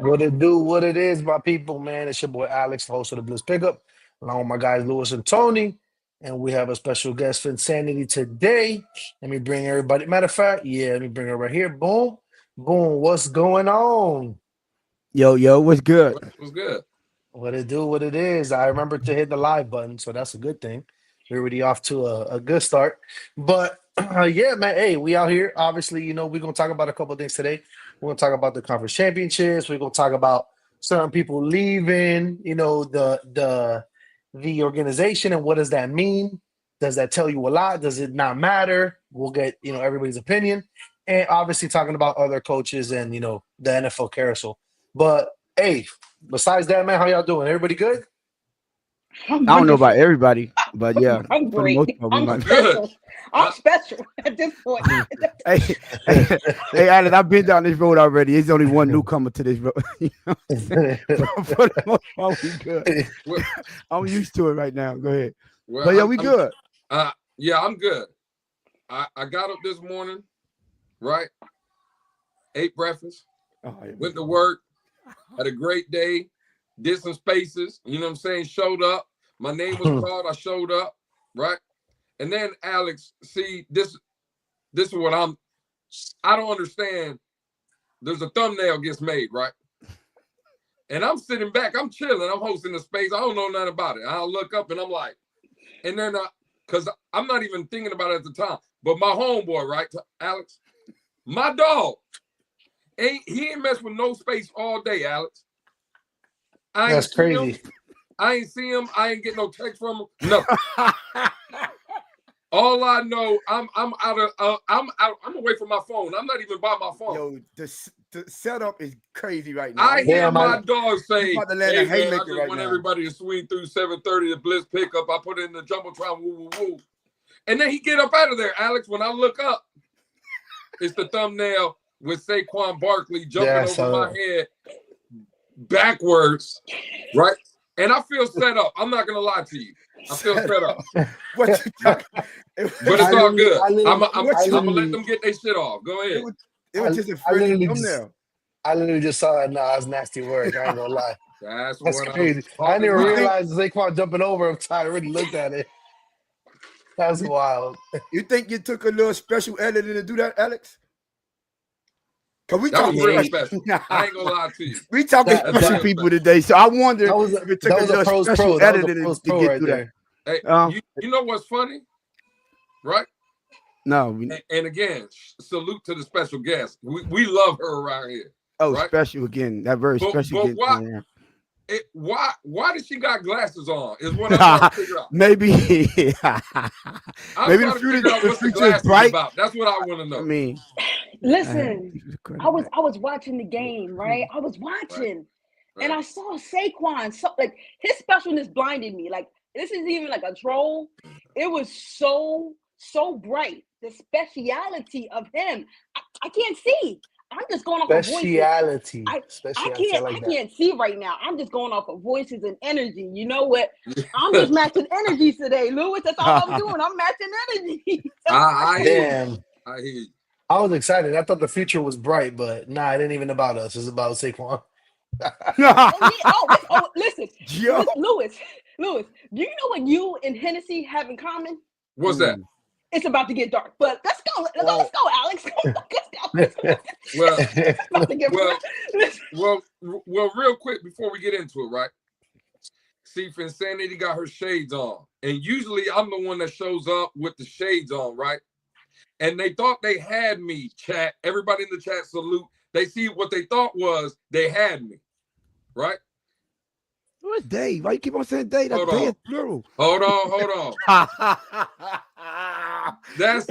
What it do, what it is, my people, man. It's your boy Alex, the host of the Bliss Pickup, along with my guys Lewis and Tony. And we have a special guest for Insanity today. Let me bring everybody. Matter of fact, yeah, let me bring her right here. Boom, boom. What's going on? Yo, what's good? Was good. What it do, what it is. I remember to hit the live button, so that's a good thing. We're already off to a good start. But yeah, man, hey, we out here. Obviously, we're gonna talk about a couple of things today. We're gonna talk about the conference championships. We're gonna talk about certain people leaving, the organization and what does that mean? Does that tell you a lot? Does it not matter? We'll get, everybody's opinion. And obviously talking about other coaches and the NFL carousel. But hey, besides that, man, how y'all doing? Everybody good? I don't know about everybody, but yeah, I'm for the great. most part, we I'm might. special. I'm special at this point. Hey, Alex, I've been down this road already. There's only one newcomer to this road. For the most part, we good. Well, I'm used to it right now. Go ahead. well, But yeah, I'm, we I'm- good. yeah, I'm good. I got up this morning, right? Ate breakfast, Oh, yeah. went to work, had a great day, did some spaces, you know what I'm saying? Showed up. My name was called, I showed up, right? And then Alex, see, this is what I don't understand. There's a thumbnail gets made, right? And I'm sitting back, I'm chilling, I'm hosting the space. I don't know nothing about it. I look up and I'm like, and then because I'm not even thinking about it at the time. But my homeboy, right, Alex, my dog, he ain't messed with no space all day, Alex. I ain't That's see him. crazy. I ain't see him. I ain't get no text from him. No. All I know, I'm away from my phone. I'm not even by my phone. Yo, the setup is crazy right now. I hear Damn, my dog say, about to land "Hey a man, I haymaker just right want now." everybody to swing through 7:30 the Bliss pickup. I put it in the jumbotron, woo woo woo." And then he get up out of there, Alex. When I look up, it's the thumbnail with Saquon Barkley jumping over my head backwards, right? And I feel set up. I'm not gonna lie to you. I feel set up, What you talking? but it's all good. I'm literally- gonna let them get their shit off. Go ahead. It was just a I literally friendly just- thumbnail. I literally just saw it. Nah, that's nasty work. I ain't gonna lie. That's That's what crazy. I'm I didn't even talking about. realize Saquon jumping over until I already looked at it. That's wild. You think you took a little special editing to do that, Alex? Cause we That was talking real special. special. I ain't gonna lie to you. We talking That- special that- people today, so I wonder That was if it took that a was a little pros special pro. That was editing a pros to pro get right through there. Hey, Um, you know what's funny, right? No, And again, salute to the special guest. We love her around here. right? special again. That very But- special but again. why- Yeah. Why does she got glasses on? Is what I'm trying to figure out. Maybe, I'm maybe trying the to future, figure out the what the future is glasses bright. about. That's what I want to know. I mean, Listen, I I was watching the game, right? I was watching, and I saw Saquon. So like his specialness blinded me. Like this isn't even like a troll. It was so bright. The speciality of him, I can't see. I'm just going off of voices. Speciality. I Speciality. I like I that. can't see right now. I'm just going off of voices and energy. You know what? I'm just matching energies today, Lewis. That's all I'm doing. I'm matching energy. I hear you. Damn. I hear you. I was excited. I thought the future was bright, but nah, it ain't even about us. It's about Saquon. Listen, Yo. Lewis. Do you know what you and Hennessy have in common? What's that? It's about to get dark. But let's go. Let's go, Alex. Let's go. Well, It's about to get well, listen. well, real quick before we get into it, right? See, Insanity got her shades on, and usually I'm the one that shows up with the shades on, right? And they thought they had me. Chat. Everybody in the chat salute. They see what they thought was they had me, right? Who's Dave? Why you keep on saying Dave? That's Hold Dave on. is plural. Hold on. That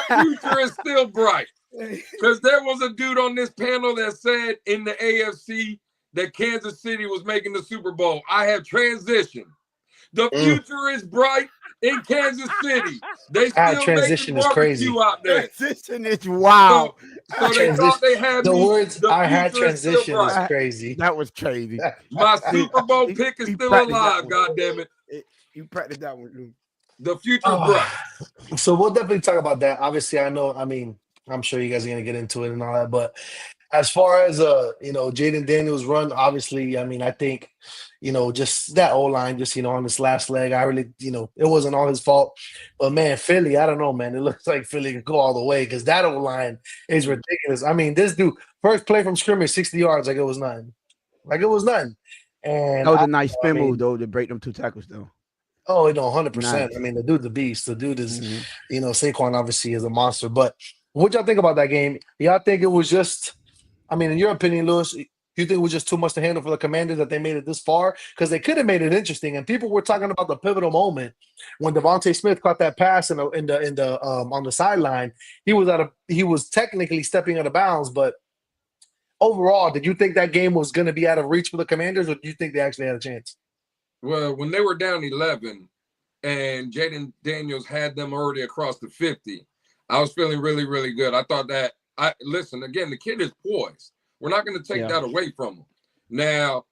future is still bright. Because there was a dude on this panel that said in the AFC that Kansas City was making the Super Bowl. I have transitioned. The future is bright in Kansas City. They still transition making is crazy. barbecue out there. Transition is wild. So they thought they had The me. words The I had future is still transition is bright. crazy. That was crazy. My Super Bowl He- pick is he still practiced that alive, one. God damn it. You practiced that one, Lou. The future Oh. bright. So we'll definitely talk about that. Obviously, I'm sure you guys are gonna get into it and all that, but As far as Jaden Daniels run, obviously, I mean, I think, just that O line, just on this last leg, I really, it wasn't all his fault. But man, Philly, I don't know, man. It looks like Philly could go all the way because that O line is ridiculous. I mean, this dude, first play from scrimmage, 60 yards, like it was nothing. Like it was nothing. And That was a nice spin mean, move though to break them 2 tackles though. Oh, 100%. Nice. I mean, the dude's a beast. The dude is, Saquon obviously is a monster. But what y'all think about that game? Y'all think it was just, I mean, in your opinion, Lewis, you think it was just too much to handle for the Commanders that they made it this far? Because they could have made it interesting. And people were talking about the pivotal moment when Devontae Smith caught that pass in the on the sideline. He was technically stepping out of bounds, but overall, did you think that game was going to be out of reach for the Commanders, or do you think they actually had a chance? Well, when they were down 11 and Jaden Daniels had them already across the 50, I was feeling really, really good. I thought that, listen, again, the kid is poised. We're not going to take that away from him. Now,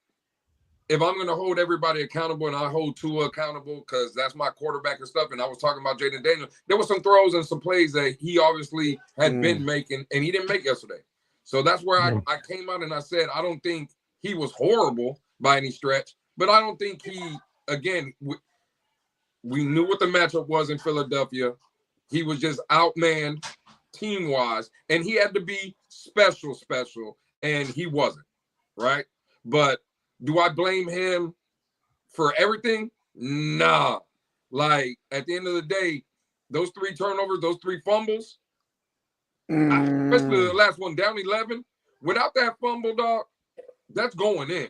if I'm going to hold everybody accountable, and I hold Tua accountable because that's my quarterback and stuff, and I was talking about Jaden Daniels, there were some throws and some plays that he obviously had been making, and he didn't make yesterday. So that's where I came out and I said, I don't think he was horrible by any stretch. But I don't think again, we knew what the matchup was in Philadelphia. He was just outmanned team-wise, and he had to be special, and he wasn't, right? But do I blame him for everything? Nah. Like, at the end of the day, those 3 turnovers, those 3 fumbles, especially the last one, down 11, without that fumble, dog, that's going in.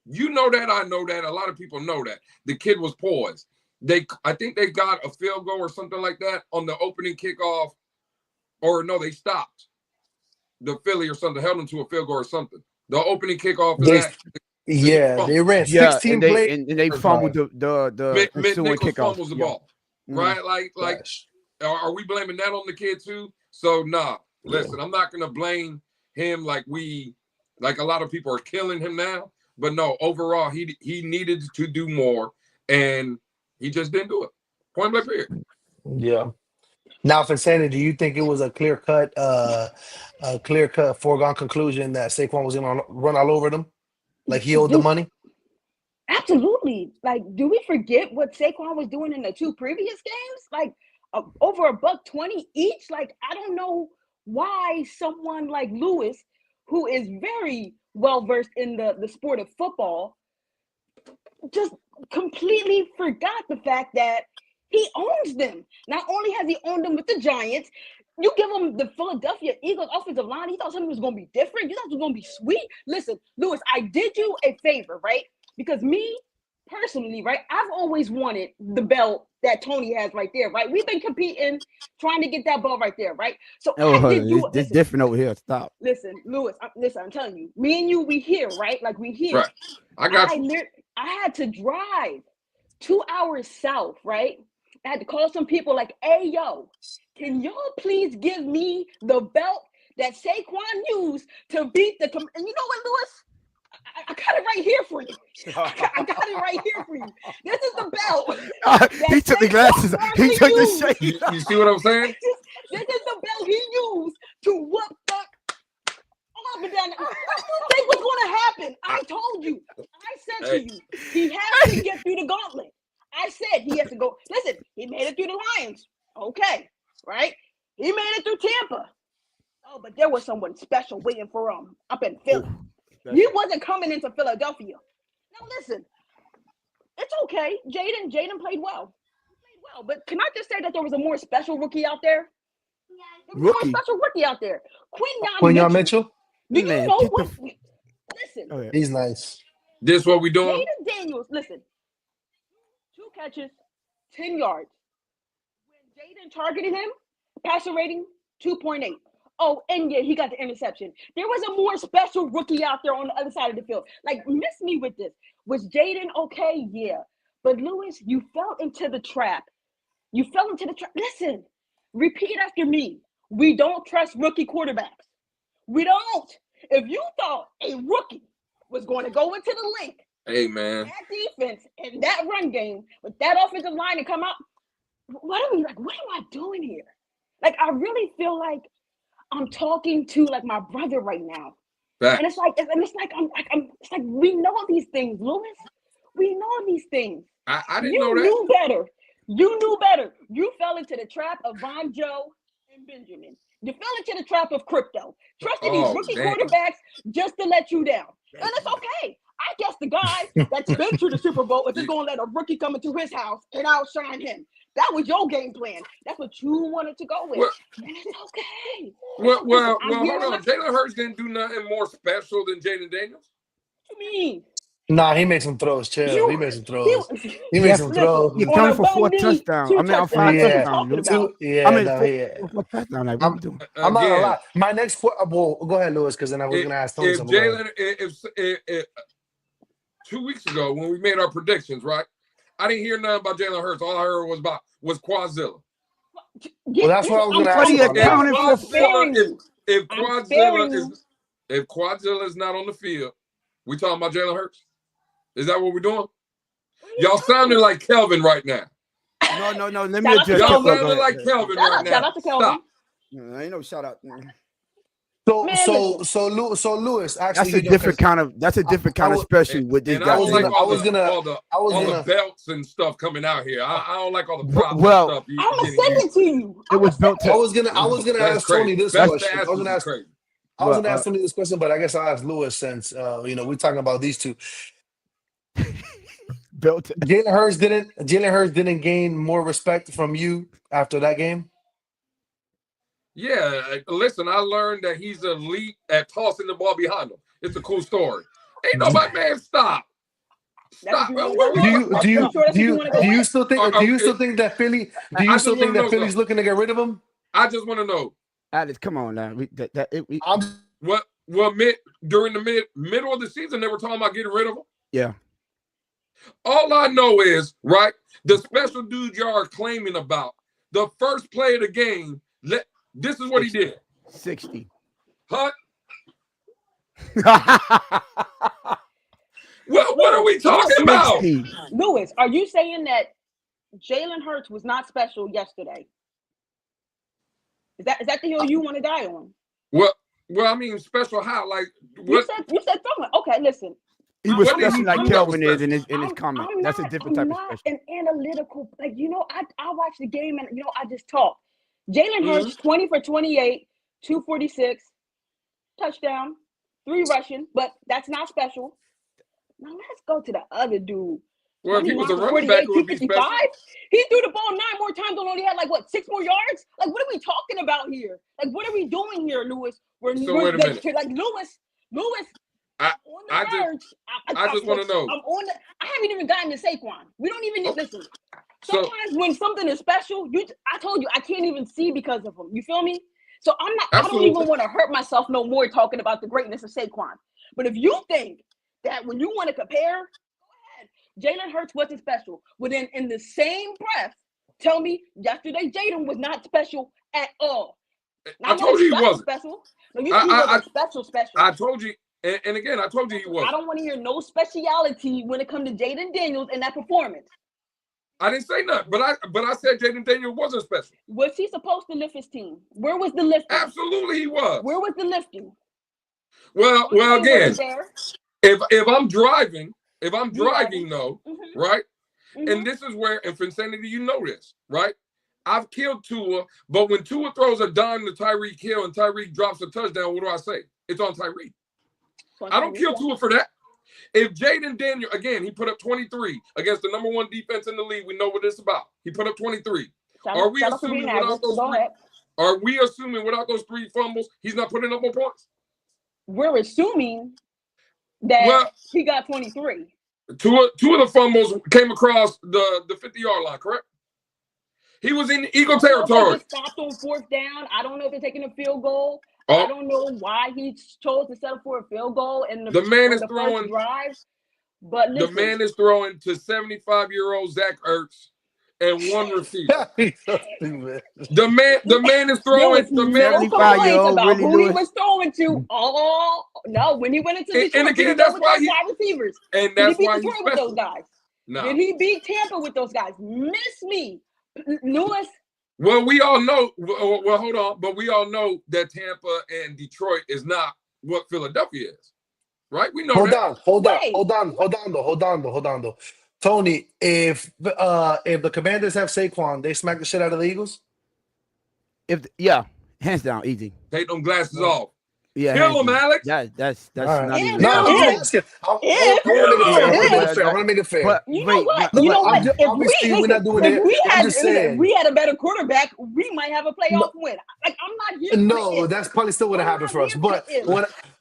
You know that, I know that. A lot of people know that. The kid was poised. I think they got a field goal or something like that on the opening kickoff. Or no, they stopped the Philly or something, held them to a field goal or something. The opening kickoff. They ran 16 plays. And they fumbled the ensuing kickoff. Fumbles the ball. Right? Like, are we blaming that on the kid too? So, nah. Listen, I'm not going to blame him like a lot of people are killing him now. But no, overall, he needed to do more, and he just didn't do it. Point blank period. Yeah. Now, for Sandy, do you think it was a clear-cut foregone conclusion that Saquon was going to run all over them? Like he owed the money? Absolutely. Like, do we forget what Saquon was doing in the 2 previous games? Like, over $120 each? Like, I don't know why someone like Lewis, who is very well-versed in the sport of football, just completely forgot the fact that he owns them. Not only has he owned them with the Giants, you give him the Philadelphia Eagles offensive line, he thought something was going to be different. You thought it was going to be sweet. Listen, Lewis, I did you a favor, right? Because me, personally, right, I've always wanted the belt that Tony has right there, right? We've been competing, trying to get that belt right there, right? So it's different over here. Stop. Listen, Lewis, I'm telling you, me and you, we here, right? Like we here. Right. I got you. I had to drive 2 hours south, right? I had to call some people like, hey, yo, can y'all please give me the belt that Saquon used to beat the – and you know what, Lewis? I got it right here for you. I got it right here for you. This is the belt. He took the glasses. He took the shade. You see what I'm saying? This is the belt he used to whoop up and down. Think what's going to happen. I told you. I said to you, he has to get through the gauntlet. I said he has to go. Listen, he made it through the Lions. Okay, right? He made it through Tampa. Oh, but there was someone special waiting for him up in Philly. He wasn't coming into Philadelphia. Now listen, it's okay. Jaden played well. But can I just say that there was a more special rookie out there? More special rookie out there. Quinyon Mitchell. Do you know what? Listen. He's nice. This what we doing? Jaden Daniels, listen. 2 catches, 10 yards. When Jaden targeted him, passer rating 2.8. Oh, and yeah, he got the interception. There was a more special rookie out there on the other side of the field. Like, miss me with this. Was Jaden okay? Yeah. But, Lewis, you fell into the trap. Listen, repeat after me. We don't trust rookie quarterbacks. We don't. If you thought a rookie was going to go into the link, hey, man, that defense and that run game with that offensive line and come out, what am I doing here? Like, I really feel like I'm talking to like my brother right now. Fact. And it's like we know these things, Lewis. We know these things. I didn't You know that. knew better. You knew better. You fell into the trap of Von Joe and Benjamin. You fell into the trap of crypto. Trusted these rookie quarterbacks just to let you down. And it's okay. I guess the guy that's been to the Super Bowl is just going to let a rookie come into his house and outshine him. That was your game plan. That's what you wanted to go with. Well, and it's okay. Well, hold on. Jalen Hurts didn't do nothing more special than Jaden Daniels. What do you mean? Nah, he made some throws. Chill. He made some throws. He made some Listen, throws. He coming for 4 touchdowns. I mean, I'm 5 Yeah. touchdowns. Yeah, I mean, no, 4 touchdowns. Like, what you doing? I'm not gonna lie. My next well, go ahead, Lewis, because then I was gonna ask Tony If something. Jalen, if 2 weeks ago when we made our predictions, right? I didn't hear nothing about Jalen Hurts. All I heard was Quadzilla. Well, that's what I was gonna ask What you he about. accounted for? If Quadzilla is not on the field, we talking about Jalen Hurts? Is that what we're doing? Y'all sounding like Kelvin right now. No. Let me adjust. Y'all sounding like Kelvin right now. Shout out to Kelvin. Stop. No, ain't no shout out. So Lewis, actually, That's a different kind of. That's a different kind of special with this And guy. I don't like all gonna the belts and stuff coming out here. I don't like all the props Well, and stuff. I'm gonna send it to you. It was built to. I was gonna That's ask Tony crazy. this That's question. the ass is crazy. I was gonna ask Tony this question, but I guess I'll ask Lewis since we're talking about these two. Built to. Jalen Hurts didn't gain more respect from you after that game. Yeah, listen, I learned that he's elite at tossing the ball behind him. It's a cool story. Ain't nobody, man, stop. Stop. Do you still think that Philly? Do you still think that Philly's looking to get rid of him? I just want to know. Alex, come on now. During the middle of the season, they were talking about getting rid of him. Yeah. All I know is, right, the special dude y'all are claiming about, the first play of the game, this is what he did. 60. Huh? What are we talking about? Lewis, are you saying that Jalen Hurts was not special yesterday? Is that the hill you want to die on? Well, I mean, special how? Like what? You said something. Okay, listen. He was special like Kelvin is in his comment. That's a different type of special. An analytical, I watched the game and I just talk. Jalen Hurts, 20 for 28, 246, touchdown, 3 rushing, but that's not special. Now let's go to the other dude. Well, if he was a running back, it would be special. He threw the ball 9 more times and only had 6 more yards. Like, what are we talking about here? Like, what are we doing here, Lewis? Wait a minute. Like Lewis. I just want to know. I haven't even gotten to Saquon. We don't even listen. Sometimes when something is special, I told you I can't even see because of him. You feel me? So I don't even want to hurt myself no more talking about the greatness of Saquon. But if you think that when you want to compare, go ahead. Jalen Hurts wasn't special. But then in the same breath, tell me yesterday Jaden was not special at all. I told you he wasn't special. No, you wasn't special. I told you. And again, I told you he was. I don't want to hear no speciality when it comes to Jaden Daniels and that performance. I didn't say nothing, but I said Jaden Daniels wasn't special. Was he supposed to lift his team? Where was the lifting? Absolutely, he was. Where was the lifting? Well, again, if I'm driving, though, right? Mm-hmm. And this is where, in Finsanity, you know this, right? I've killed Tua, but when Tua throws a dime to Tyreek Hill and Tyreek drops a touchdown, what do I say? It's on Tyreek. I don't kill Tua for that. If Jaden Daniels, again, he put up 23 against the number 1 defense in the league, we know what it's about. He put up 23. Are we assuming without those 3 fumbles, he's not putting up more points? We're assuming that he got 23. Two of the fumbles came across the 50-yard line, correct? He was in Eagle territory. Stopped on 4th down. I don't know if they're taking a field goal. I don't know why he chose to settle for a field goal in the man is throwing first drive. But listen, the man is throwing to 75-year-old Zach Ertz and 1 receiver. The man is throwing. The man about who he was throwing to. Oh no! When he went into Detroit, and again, that's why wide receivers. And that's why he's with those guys. No. Did he beat Tampa with those guys? Miss me, Lewis. Well, we all know. Well, hold on, but we all know that Tampa and Detroit is not what Philadelphia is, right? We know Hold that. on, hold on though. Tony, if the Commanders have Saquon, they smack the shit out of the Eagles. Hands down, easy. Take them glasses off. Yeah, Kill them, Alex. That's All right. not even. No, I'm If- just asking. I want to make it fair. But You know wait, what? no, You know I'm what? just- If obviously, we we're not doing if it. we I'm had just saying. we had a better quarterback, we might have a playoff win. Like I'm not here. for No, it. that's probably still would have I'm happened not for us. here But for it.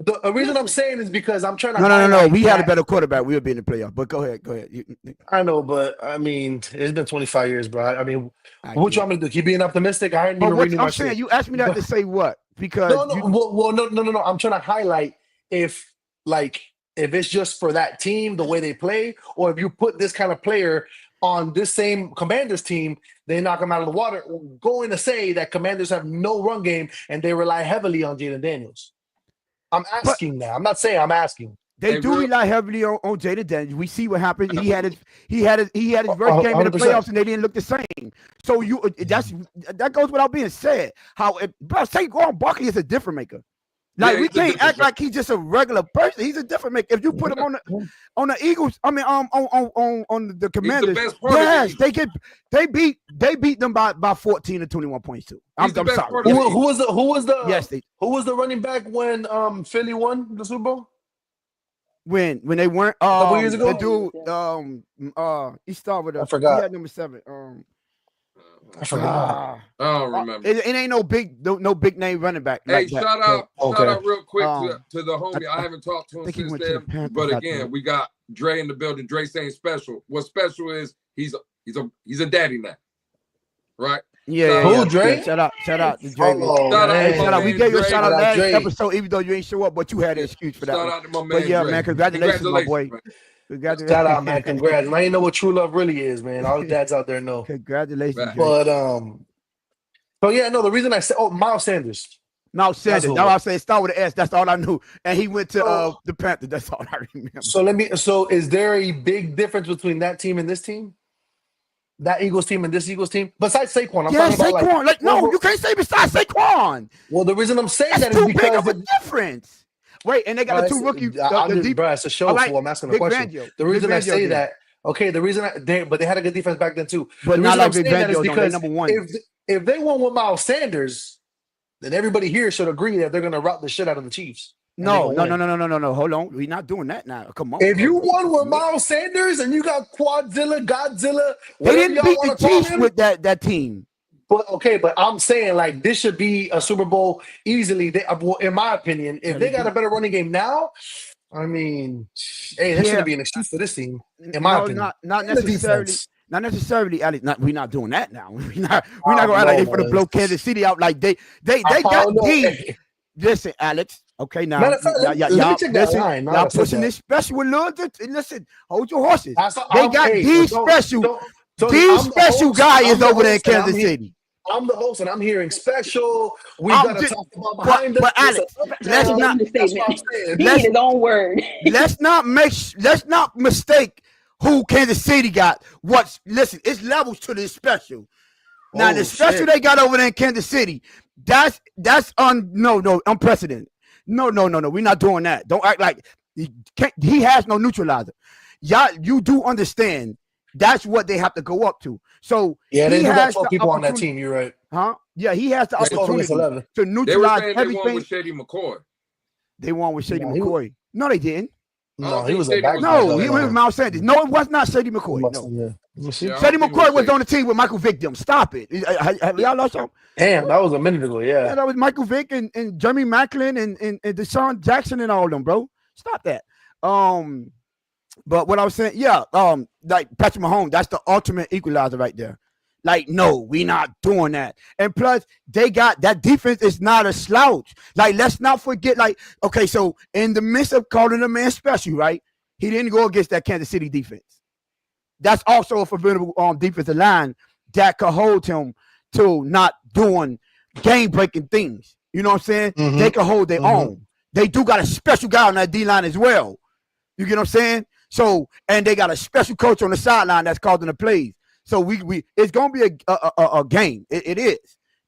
what the reason I'm saying is because I'm trying to. No. highlight We had a that- better quarterback. We would be in the playoff. But go ahead. I know, but I mean, it's been 25 years, bro. I mean, I what get you want me to do? Keep being optimistic? I ain't But even what reading I'm my saying, shit. you asked me that to say what? Because No. I'm trying to highlight if it's just for that team, the way they play, or if you put this kind of player on this same Commanders team, they knock them out of the water. Going to say that Commanders have no run game and they rely heavily on Jaden Daniels. I'm asking that. I'm not saying. I'm asking. they Hey, do real- rely heavily on Jaden Daniels. We see what happened. He had his first game in the 100%. playoffs, and they didn't look the same. So that goes without being said. But Saquon Barkley is a difference maker. Like Yeah, we he's a can't difference act like he's just a regular person. He's a different maker. If you put him on the Eagles, I mean on the Commanders, best part of the yes, Eagles. they beat them by 14 to 21 points too. I'm the best sorry. part of the Who was the running back when Philly won the Super Bowl? When they weren't couple years ago? the dude he started with I forgot. He had number 7. I forgot. I don't remember. It ain't no big name running back. Hey, like that. shout out real quick Um, to the homie. I haven't talked to him think he since went to the then. Panthers But after again, that. we got Dre in the building. Dre saying special. What special is he's a daddy now, right? Yeah, Who, yeah. Dre? Yeah, shout out to Dre. Oh, Shout out Hey, to shout my out. We man gave you a Dre. shout out Shout out last Dre. episode, even though you ain't show up, but you had an excuse for that. Shout one. out to my man. But yeah, Dre. man, congratulations, my boy. man. Congratulations. Shout out, man. Congrats. Man, you know what true love really is, man. All the dads out there know. Congratulations, Right. Dre. But so yeah, no, the reason I said Miles Sanders. Miles Sanders. That's That's what- what I said. Start with an S. That's all I knew. And he went to Oh. the Panthers. That's all I remember. So is there a big difference between that team and this team? That Eagles team and this Eagles team? Besides Saquon, I'm Yeah, talking about Saquon. No, over- you can't say besides Saquon. Well, the reason I'm saying That's that is too big because of a difference. Wait, and they got the two rookie. The deep, bro, it's a show, all right, so I'm asking a Vic question. Fangio. The reason Vic I Fangio say did. that, okay, the reason but they had a good defense back then too. But The not reason like I'm Vic saying that is Fangio. They're because number one. if they won with Miles Sanders, then everybody here should agree that they're going to rout the shit out of the Chiefs. and they No. gonna win. Hold on. We're not doing that now. Come on. If you won with Miles Sanders and you got Quadzilla, Godzilla, They whatever didn't y'all beat want the to call Chiefs him, with that team. but I'm saying like this should be a Super Bowl easily. In my opinion, if they got a better running game now, I mean, hey, that Yeah. shouldn't be an excuse for this team. In my opinion. Not And the necessarily. defense. Not necessarily, Alex. We're not doing that now. We're not gonna act like they for to man. blow Kansas City out like they I got don't know. these. Listen, Alex. Okay, now Matter of fact, let me check that listen, line. Now y'all that I said pushing that. this special a little bit. Listen, hold your horses. They I'm- got hey, these don't- special. don't- Tony, These I'm the special host, guy I'm is the over there in host, and Kansas City. I'm the host, and I'm hearing special. We I'm got to just- talk about behind but us. Alex, It's a- let's that's not- what I'm Understatement. saying. He Let's- need his own word. let's not mistake who Kansas City got. Listen, it's levels to this special. Now Oh, the special shit. they got over there in Kansas City, that's unprecedented. No. We're not doing that. Don't act like he has no neutralizer. Y'all, you do understand that's what they have to go up to. So Yeah, they he do got has 12 the people on that opportunity- team. You're right. Huh? Yeah, he has the It's 12 against opportunity 11. to They were neutralize saying they won everything. with Shady McCoy. They won with Shady No, he- McCoy. No, they didn't. No, Oh, he was he a said back. he No, was- he was Miles Sanders. No, it was not Shady McCoy. No. Yeah. Let me see. Yeah. Shady I don't think McCoy it was was on the team with Michael Vick. Them. Stop it. Have y'all lost y'all? Damn, that was a minute ago. Yeah, Yeah. that was Michael Vick and Jeremy Macklin and Deshaun Jackson and all of them, bro. Stop that. But what I was saying, like Patrick Mahomes, that's the ultimate equalizer right there. Like, no, we not doing that. And plus, they got that defense is not a slouch. Like, let's not forget, like, okay, so in the midst of calling a man special, right? He didn't go against that Kansas City defense. That's also a formidable defensive line that could hold him to not doing game-breaking things. You know what I'm saying? Mhm. They can hold their Mhm. own. They do got a special guy on that D-line as well. You get what I'm saying? So, and they got a special coach on the sideline that's calling the plays. So we it's gonna be a game. It is.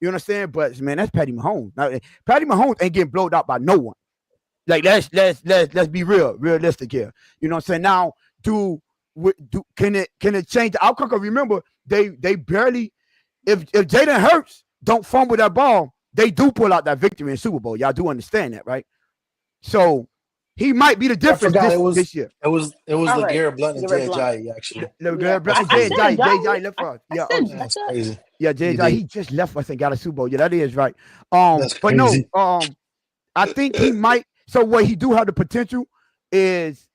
You understand? But man, that's Patty Mahomes. Now, Patty Mahomes ain't getting blowed out by no one. Like let's be realistic here. You know what I'm saying? Now, can it change the outcome? Because remember, they barely, if Jalen Hurts don't fumble that ball, they do pull out that victory in Super Bowl. Y'all do understand that, right? So he might be the I difference forgot this year. it was All right. LeGarrette Blunt and Garrett Jay Blunt. Ajayi actually. Yeah. crazy. Jay I Ajayi said left for us. I Yeah, said, That's crazy. yeah, Jay He Ajayi, did. he just left us and got a Super Bowl. Yeah, that is right. That's But no, crazy. I think he might. So what he do have the potential is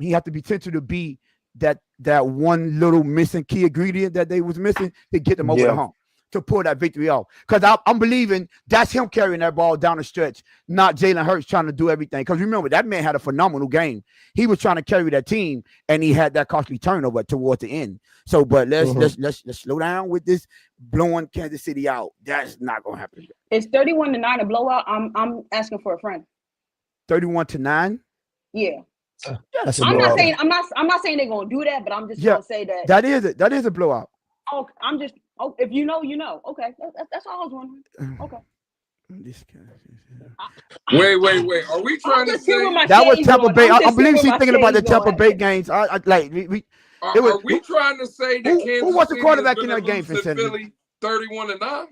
he have the potential to be that one little missing key ingredient that they was missing to get them over the Yeah. hump, to pull that victory off. Because I'm believing that's him carrying that ball down the stretch, not Jalen Hurts trying to do everything. Because remember, that man had a phenomenal game. He was trying to carry that team, and he had that costly turnover towards the end. So, but let's slow down with this blowing Kansas City out. That's not gonna happen. It's 31-9 a blowout. I'm asking for a friend. 31-9. Yeah. That's a I'm not blowout. saying I'm not saying they're gonna do that, but I'm just Yeah. gonna say that. That is a blowout. Oh, I'm just. Oh, if you know, you know. Okay, that's all I was wondering. Okay. This guy. Wait. Are we trying I'm to just here with say? my That was shades Tampa on. Bay. I'm I just believe here she's with my thinking about the shades Tampa on. Bay games. I like it Are was. we trying to say that Who Kansas was the City quarterback is in gonna that game lose for to Cincinnati? Philly 31-9?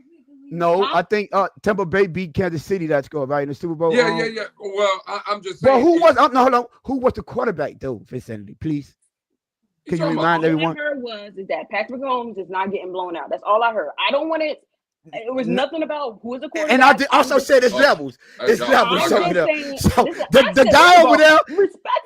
No, Huh? I think Tampa Bay beat Kansas City. That score right in the Super Bowl. Yeah. Well, I'm just Well, saying. who was? No, hold on. Who was the quarterback though for Cincinnati? Please, can you talking about- remind All everyone? I heard was is that Patrick Mahomes is not getting blown out. That's all I heard. I don't want it. It was nothing about who is the quarterback. And I did also say there's Oh, levels. It's I levels got over you. there. saying, So listen, the I said, guy first of over all, there,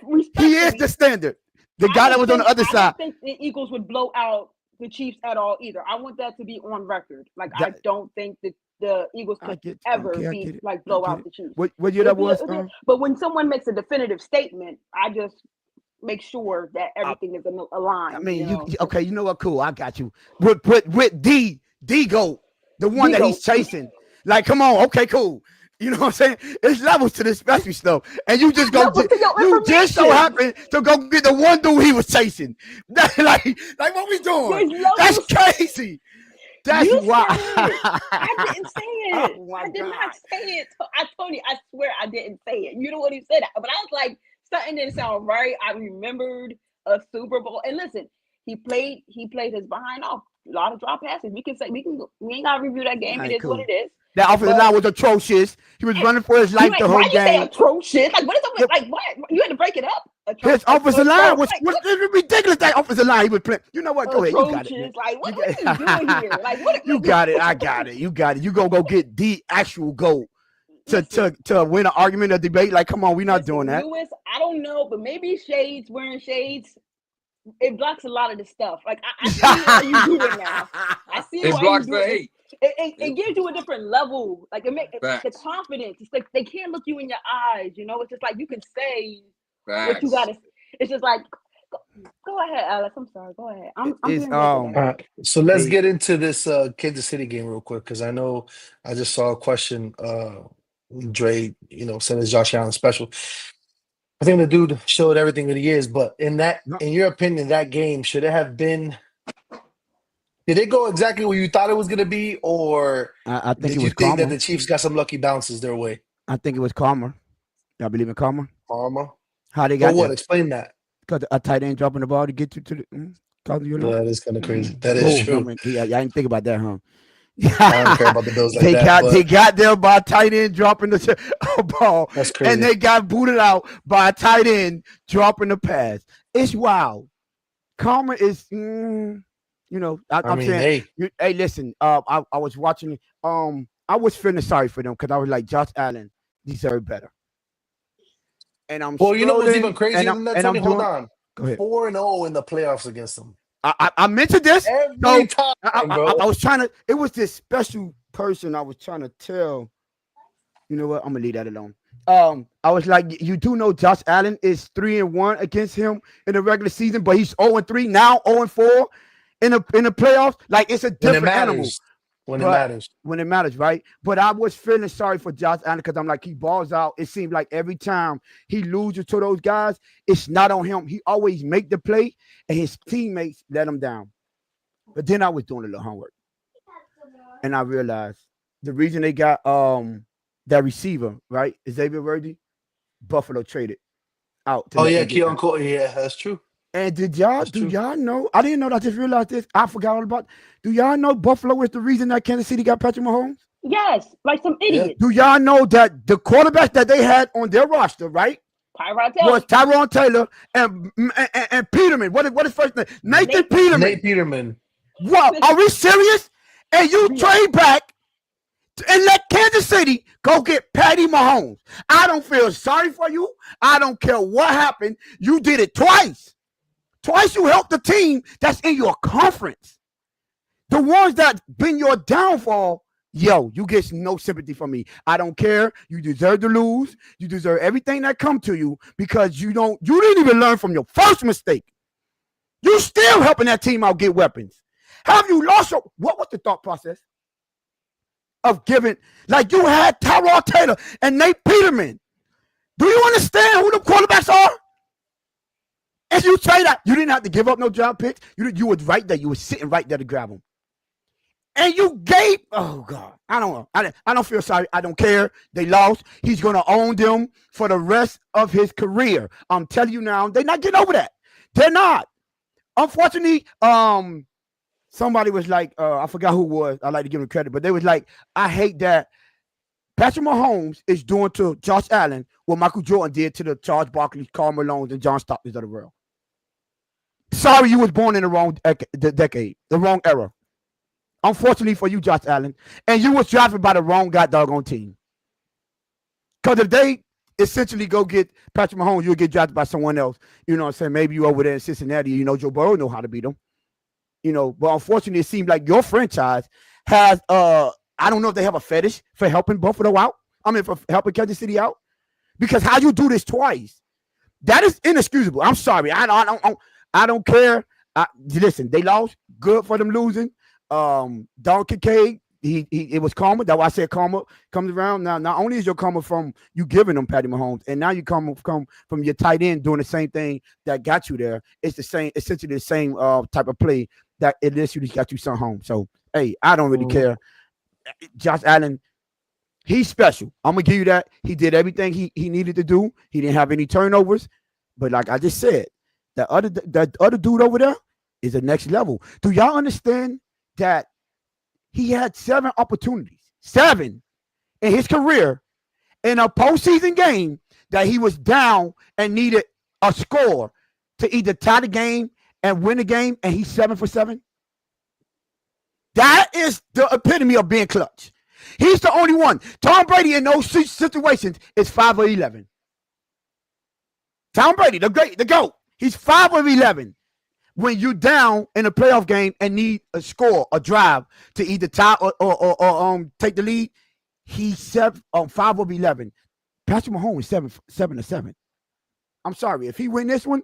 respect. he is the standard. The guy that was on the other I side. don't think the Eagles would blow out the Chiefs at all either. I want that to be on record. Like I That- don't think that the Eagles I could get ever okay, I be get it. like I blow get out it. the Chiefs. What year that was? But when someone makes a definitive statement, I just make sure that everything is aligned. I mean, you know? okay. You know what? Cool. I got you. With D Goat, the one that he's chasing. Like, come on. Okay, cool. You know what I'm saying? It's levels to this special stuff, and you just go. Levels to your You just so information. happen to go get the one dude he was chasing. like what we doing? There's That's levels. crazy. That's You why. said it. I didn't say it. Oh my I did God. not say it. I told you, I swear I didn't say it. You know what he said, but I was like, something didn't sound right. I remembered a Super Bowl, and listen, he played his behind off. A lot of drop passes. We ain't gotta review that game. Alright, It is cool. what it is. That offensive line was atrocious. He was running for his life the Why whole you say game. atrocious? Like what is it? Like what? You had to break it up. His offensive line was like, ridiculous. That offensive line he was playing. You know what? Go ahead. You got it. man. atrocious. Like what You are you doing here? Like what? You got it. I got it. You got it. You gonna go get the actual goal to win an argument, a debate. Like, come on, we're not doing that. Lewis, I don't know, but maybe wearing shades, it blocks a lot of the stuff. Like I see why you do it now. I see It why blocks you do the it. hate. It gives you a different level. Like it makes the Facts. confidence. It's like they can't look you in your eyes. You know, it's just like you can say what you Facts. gotta. It's just like, go ahead, Alex. I'm sorry. Go ahead. I'm It's, being All right, so let's Hey. get into this Kansas City game real quick because I know I just saw a question. Dre, said it's Josh Allen special. I think the dude showed everything that he is, but in your opinion, that game should it have been? Did it go exactly where you thought it was going to be, or I think did it you was think that calmer. the Chiefs got some lucky bounces their way? I think it was calmer. Y'all believe in calmer? Karma. How they For got what? there? Explain that. Because a tight end dropping the ball to get you to the. Cause you know. That is kind of crazy. That is true. I mean, yeah, I didn't think about that, huh? I don't care about the Bills like they that. they got there by a tight end dropping the ball, That's crazy. and they got booted out by a tight end dropping the pass. It's wild. Karma is, I'm I mean, saying, hey, hey, listen. I was watching. I was feeling sorry for them because I was like, Josh Allen deserved better. And I'm. well, you know what's scrolling, even crazier and than that, and I'm Tony? Hold doing- on. Go ahead. 4-0 in the playoffs against them. I mentioned this. Every time, bro. I was trying to. It was this special person I was trying to tell. You know what? I'm gonna leave that alone. I was like, you do know Josh Allen is 3-1 against him in the regular season, but he's 0-3 now, 0-4 in the playoffs. Like it's a when it different matters. animal When it But- matters. when it matters, right? But I was feeling sorry for Josh Allen because I'm like, he balls out. It seems like every time he loses to those guys, it's not on him. He always make the play, and his teammates let him down. But then I was doing a little homework, and I realized the reason they got that receiver, right, Xavier Worthy, Buffalo traded out. To Oh let yeah, them get Keon that. Cole. Yeah, that's true. And do That's true. y'all know? I didn't know that. I just realized this. I forgot all about. Do y'all know Buffalo is the reason that Kansas City got Patrick Mahomes? Yes, like some Yeah. idiots. Do y'all know that the quarterbacks that they had on their roster, right, Tyrod was Taylor. Tyrone Taylor and Peterman. What is first name? Nathan Nate- Peterman. Nate Peterman. What? Are we serious? And you Yeah. trade back and let Kansas City go get Patty Mahomes. I don't feel sorry for you. I don't care what happened. You did it twice. Twice you helped the team that's in your conference. The ones that been your downfall, yo, you get no sympathy from me. I don't care. You deserve to lose. You deserve everything that come to you because you didn't even learn from your first mistake. You still helping that team out get weapons. Have you lost what was the thought process of giving, like you had Tyrod Taylor and Nate Peterman? Do you understand who the quarterbacks are? If you say that, you didn't have to give up no draft picks. You was right there. You were sitting right there to grab them. And you gave, oh God, I don't know. I don't feel sorry. I don't care. They lost. He's going to own them for the rest of his career. I'm telling you now, they're not getting over that. They're not. Unfortunately, somebody was like, I forgot who it was. I like to give them credit, but they was like, I hate that Patrick Mahomes is doing to Josh Allen what Michael Jordan did to the Charles Barkley, Karl Malones, and John Stocktons of the world. Sorry, you was born in the wrong decade, the wrong era. Unfortunately for you, Josh Allen, and you was drafted by the wrong doggone team. Because if they essentially go get Patrick Mahomes, you'll get drafted by someone else. You know what I'm saying? Maybe you over there in Cincinnati, you know Joe Burrow know how to beat them. You know, but unfortunately, it seems like your franchise has I don't know if they have a fetish for helping Buffalo out. I mean, for helping Kansas City out. Because how you do this twice, that is inexcusable. I'm sorry. I don't care. Listen, they lost. Good for them losing. Don Kincaid, it was karma. That's why I said karma comes around. Now, not only is your karma from you giving them Patty Mahomes, and now you come from your tight end doing the same thing that got you there. It's the same, essentially the same type of play that it literally got you sent home. So, hey, I don't really care. Josh Allen, he's special. I'm gonna give you that. He did everything he needed to do. He didn't have any turnovers. But like I just said, that other dude over there is the next level. Do y'all understand that he had 7 opportunities, 7 in his career in a postseason game that he was down and needed a score to either tie the game and win the game, and he's 7 for 7? That is the epitome of being clutch. He's the only one. Tom Brady in those situations is 5 of 11. Tom Brady, the GOAT, he's 5 of 11. When you're down in a playoff game and need a score, a drive to either tie or take the lead, he's 5 of 11. Patrick Mahomes is 7 of 7. I'm sorry, if he win this one,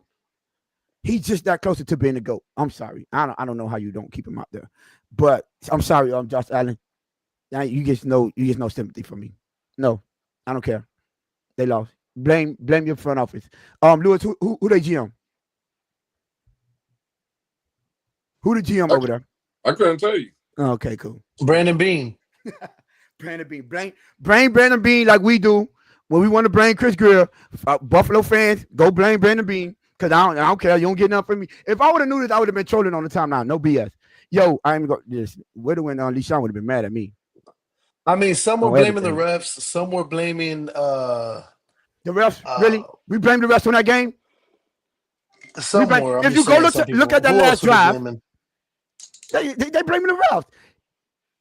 he's just that closer to being a GOAT. I'm sorry. I don't know how you don't keep him out there. But I'm sorry, Josh Allen. Now you just no sympathy for me. No, I don't care. They lost. Blame your front office. Lewis, who they GM? Who the GM over there? I couldn't tell you. Okay, cool. Brandon Beane. Brandon Beane. Blame Brandon Beane like we do when we want to blame Chris Greer. Buffalo fans, go blame Brandon Beane because I don't care. You don't get nothing from me. If I would have knew this, I would have been trolling on the timeline. No BS. Yo, I ain't going to would have when LeSean would have been mad at me. I mean, some were blaming everything. the refs. Some were blaming The refs, really? We blame the refs on that game? some blame- were. I'm if just you go saying look some at that people. Who last else were they drive, blaming? They blaming the refs.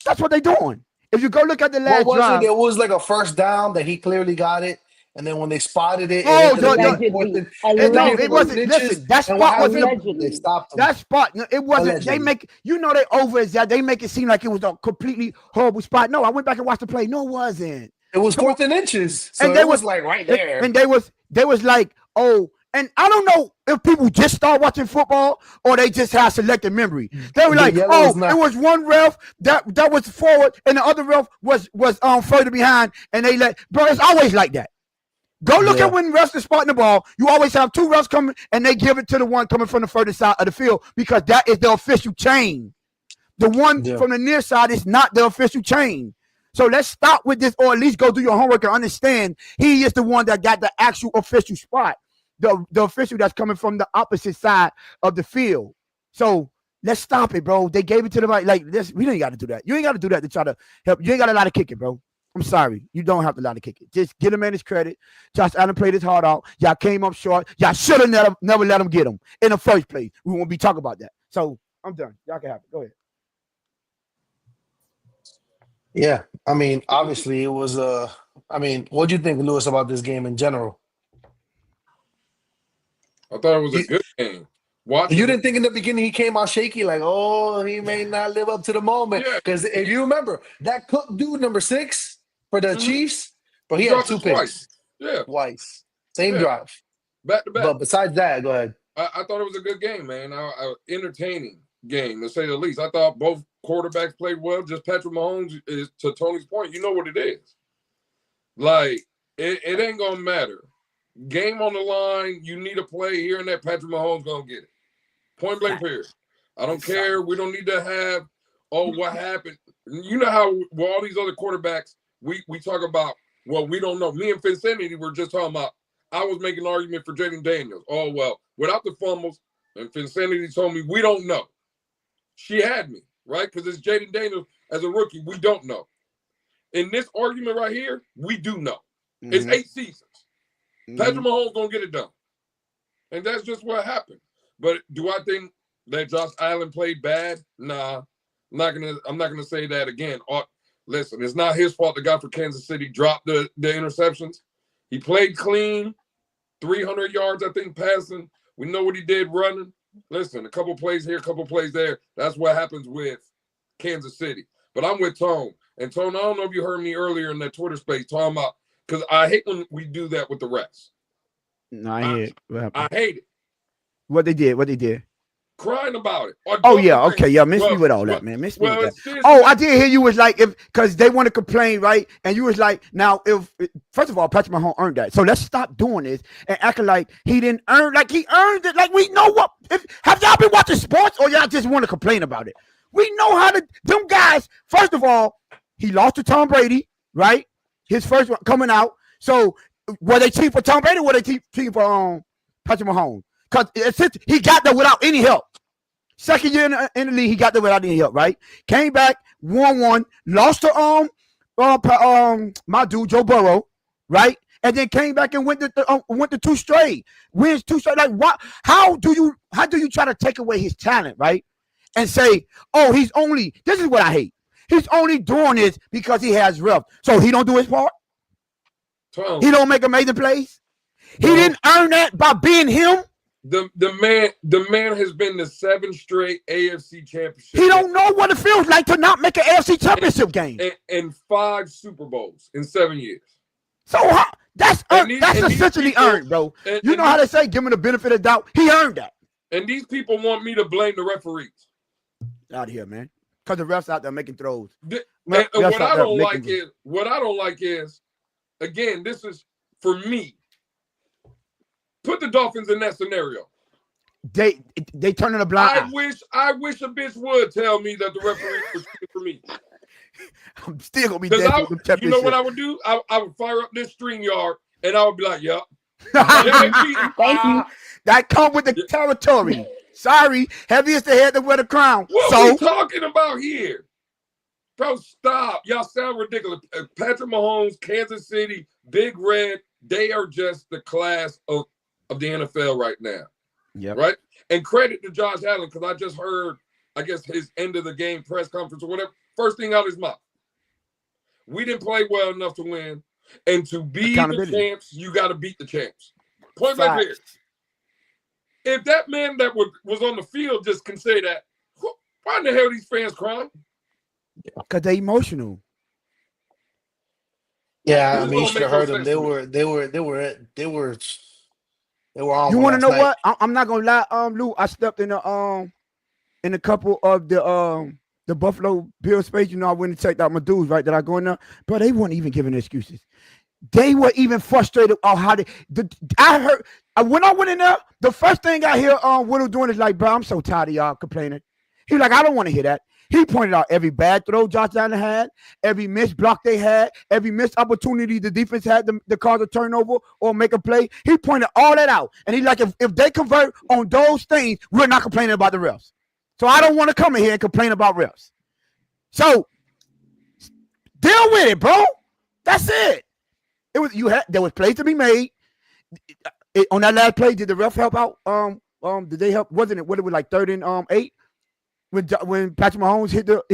That's what they doing. If you go look at the last What was drive. it? It was like a first down that he clearly got it. And then when they spotted it, Oh, ended up no, being fourth Allegedly. and- No, Allegedly. it wasn't. Listen, that And what spot wasn't. Allegedly. they stopped him. That spot, no, it wasn't. Allegedly. They make they over that. They make it seem like it was a completely horrible spot. No, I went back and watched the play. No, it wasn't. It was 4th and inches. So And and they it was was- like right there. And they was like, oh, and I don't know if people just start watching football or they just have selective memory. They were The like, yellow oh, is not- it was one ref that was forward and the other ref was further behind, and they bro, it's always like that. Go look Yeah. at when refs are spotting the ball. You always have 2 refs coming, and they give it to the one coming from the further side of the field because that is the official chain. The one Yeah. from the near side is not the official chain. So let's stop with this, or at least go do your homework and understand he is the one that got the actual official spot, the official that's coming from the opposite side of the field. So let's stop it, bro. They gave it to the right. Like this, we ain't got to do that. You ain't got to do that to try to help. You ain't got a lot of kick it, bro. I'm sorry. You don't have to lot of kick it. Just get him in his credit. Josh Allen played his heart out. Y'all came up short. Y'all should have never let him get him in the first place. We won't be talking about that. So I'm done. Y'all can have it. Go ahead. Yeah, I mean, obviously it was. I mean, what do you think, Lewis, about this game in general? I thought it was a You, good game. you didn't think in the beginning he came out shaky, like, oh, he may not live up to the moment. Yeah. Because if you remember, that Cook dude, number 6 for the Chiefs, but he had dropped 2 it picks. twice. Yeah, Twice. Same Yeah. drive. back to back. But besides that, go ahead. I thought it was a good game, man. Entertaining game, to say the least. I thought both quarterbacks played well. Just Patrick Mahomes, is, to Tony's point, you know what it is. Like, it ain't going to matter. Game on the line, you need a play here and that, Patrick Mahomes going to get it. Point blank period. I don't care. We don't need to have, oh, what happened. You know how with all these other quarterbacks, we talk about, well, we don't know. Me and Finsanity were just talking about, I was making an argument for Jaden Daniels. Oh, well, without the fumbles, and Finsanity told me, we don't know. She had me, right? Because it's Jaden Daniels as a rookie. We don't know. In this argument right here, we do know. Mm-hmm. It's 8 seasons. Mm-hmm. Patrick Mahomes going to get it done. And that's just what happened. But do I think that Josh Allen played bad? Nah. I'm not gonna say that again. Listen, it's not his fault the guy for Kansas City dropped the interceptions. He played clean, 300 yards, I think, passing. We know what he did running. Listen, a couple plays here, a couple plays there. That's what happens with Kansas City. But I'm with Tone. And Tone, I don't know if you heard me earlier in that Twitter space talking about, because I hate when we do that with the refs. No, I hate it. I hate it. What they did. Crying about it. Oh, yeah. Okay. Yeah. Miss me with all that, man. Miss me with that. Oh, I did hear you was like, because they want to complain, right? And you was like, now, first of all, Patrick Mahomes earned that. So let's stop doing this and acting like he didn't earn, like he earned it. Like we know what. Have y'all been watching sports or y'all just want to complain about it? We know how to, them guys, first of all, he lost to Tom Brady, right? His first one coming out. So were they cheap for Tom Brady or were they cheap for Patrick Mahomes? Because he got there without any help. Second year in the league, he got there without any help, right? Came back, won, lost to my dude Joe Burrow, right? And then came back and went to 2 straight wins, 2 straight. Like what? How do you try to take away his talent, right? And say, oh, this is what I hate. He's only doing this because he has rep. So he don't do his part. He don't make amazing plays. He didn't earn that by being him. The man has been to 7 straight AFC championship. He don't know what it feels like to not make an AFC championship game. And 5 Super Bowls in 7 years. So that's essentially earned, bro. You know how they say, give him the benefit of doubt. He earned that. And these people want me to blame the referees. Out of here, man. Because the refs out there making throws. What I don't like is, again, this is for me. Put the Dolphins in that scenario. They turning a blind eye. I wish a bitch would tell me that the referee was shooting for me. I'm still gonna be dead. You know what I would do? I would fire up this StreamYard and I would be like, "Yep." Thank you. That come with the territory. Sorry, heavy is the head that wear the crown. What are we talking about here? Bro, stop. Y'all sound ridiculous. Patrick Mahomes, Kansas City, Big Red, they are just the class of the NFL right now. Yeah. Right? And credit to Josh Allen, because I just heard, I guess, his end of the game press conference or whatever. First thing out of his mouth. We didn't play well enough to win. And to be the champs, you got to beat the champs. Point blank period. If that man that was on the field just can say that, why in the hell are these fans crying? Because they're emotional. Yeah, I mean, you should have heard them. They were on. You want to know what? I'm not gonna lie, Lou. I stepped in a couple of the Buffalo Bills space. You know, I went and checked out my dudes, right? That I go in there, but they weren't even giving excuses. They were even frustrated on how I heard when I went in there. The first thing I hear Whittle doing is like, "Bro, I'm so tired of y'all complaining." He's like, "I don't want to hear that." He pointed out every bad throw Josh Allen had, every missed block they had, every missed opportunity the defense had to cause a turnover or make a play. He pointed all that out. And he's like, if they convert on those things, we're not complaining about the refs. So I don't want to come in here and complain about refs. So deal with it, bro. That's it. There was plays to be made. On that last play, did the ref help out? Did they help? Wasn't it? What it was like 3rd and 8 when Patrick Mahomes hit like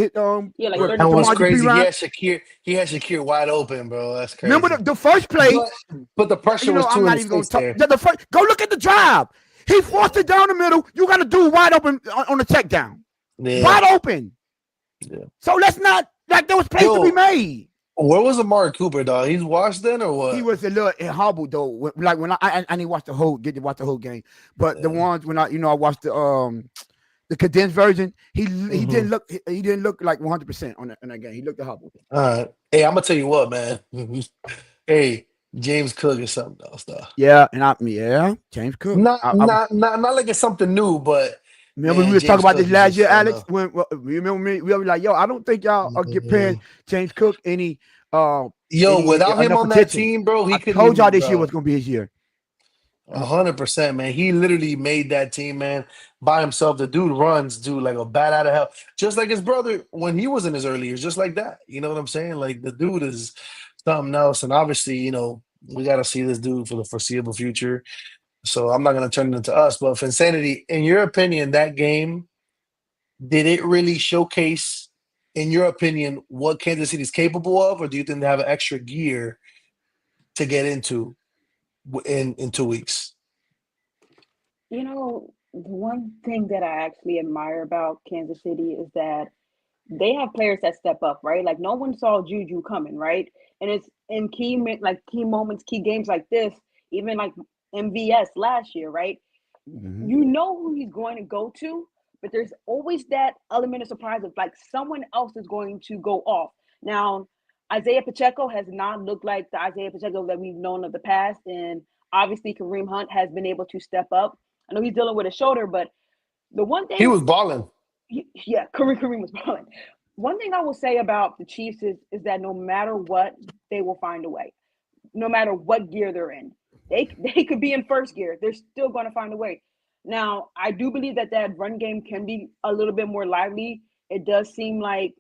that was crazy. He had Shakir wide open, bro. That's crazy. Remember the first play? But the pressure was too in his face there. Go look at the drive. He forced it down the middle. You got to do wide open on the check down. Yeah. Wide open. Yeah. So let's not there was plays to be made. Where was Amari Cooper, dog? He's washed then or what? He was a little hobbled though. Like when I didn't watch get to watch the whole game, but the ones when I watched the condensed version, he didn't look like 100% on that game. He looked hobbled. All right. Hey, I'm gonna tell you what, man. Hey, James Cook is something else, though. Yeah, James Cook. Not like it's something new, but. Remember we were talking about this last year, Alex? When remember me, we were like, "Yo, I don't think y'all are paying James Cook any." Without him on that team, bro, he could. Told y'all this year was gonna be his year. 100%, man. He literally made that team, man, by himself. The dude runs, like a bat out of hell, just like his brother when he was in his early years, just like that. You know what I'm saying? Like the dude is something else, and obviously, we got to see this dude for the foreseeable future. So I'm not going to turn it into us, but Insanity, in your opinion, that game, did it really showcase, in your opinion, what Kansas City is capable of, or do you think they have an extra gear to get into in 2 weeks? The one thing that I actually admire about Kansas City is that they have players that step up, right? Like no one saw Juju coming, right? And it's in key moments, key games like this, even like MVS last year, right? Mm-hmm. You know who he's going to go to, but there's always that element of surprise of like someone else is going to go off. Now, Isaiah Pacheco has not looked like the Isaiah Pacheco that we've known of the past, and obviously Kareem Hunt has been able to step up. I know he's dealing with a shoulder, but the one thing he was balling. Kareem was balling. One thing I will say about the Chiefs is that no matter what, they will find a way. No matter what gear they're in. They could be in first gear. They're still going to find a way. Now, I do believe that run game can be a little bit more lively. It does seem like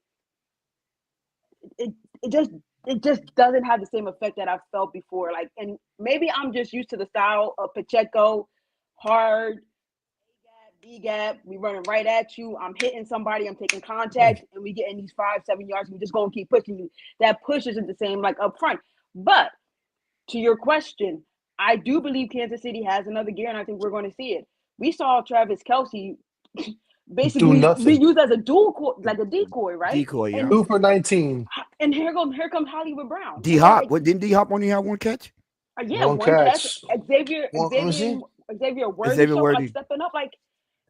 it just doesn't have the same effect that I've felt before. Like, and maybe I'm just used to the style of Pacheco, hard, B-gap, we running right at you. I'm hitting somebody, I'm taking contact, and we getting these 5-7 yards. We just going to keep pushing you. That push isn't the same like up front. But to your question, I do believe Kansas City has another gear, and I think we're going to see it. We saw Travis Kelce basically be used as a decoy, right? Decoy, yeah. And 2 for 19. And here comes Hollywood Brown. D-Hop, didn't D-Hop only have one catch? One catch. Xavier Worthy stepping up.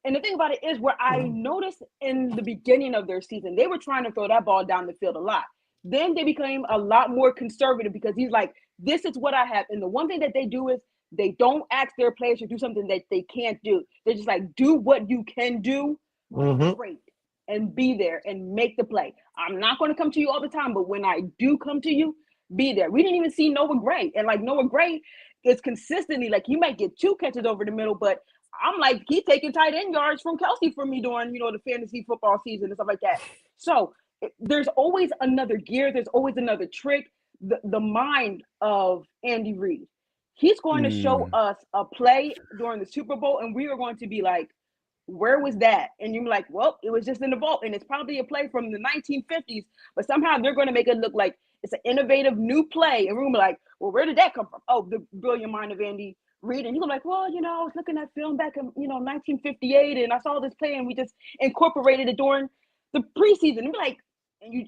And the thing about it is where I noticed in the beginning of their season, they were trying to throw that ball down the field a lot. Then they became a lot more conservative because he's like, this is what I have. And the one thing that they do is they don't ask their players to do something that they can't do. They're just like, do what you can do, great, and be there and make the play. I'm not going to come to you all the time, but when I do come to you, be there. We didn't even see Noah Gray. And Noah Gray is consistently, he might get 2 catches over the middle, but I'm like, he's taking tight end yards from Kelce for me during, the fantasy football season and stuff like that. So there's always another gear. There's always another trick. The mind of Andy Reid. He's going to show us a play during the Super Bowl, and we are going to be like, where was that? And you're like, well, it was just in the vault, and it's probably a play from the 1950s, but somehow they're going to make it look like it's an innovative new play. And we're going to be like, well, where did that come from? Oh, the brilliant mind of Andy Reid. And you're like, well, I was looking at film back in, 1958, and I saw this play, and we just incorporated it during the preseason. And we're like,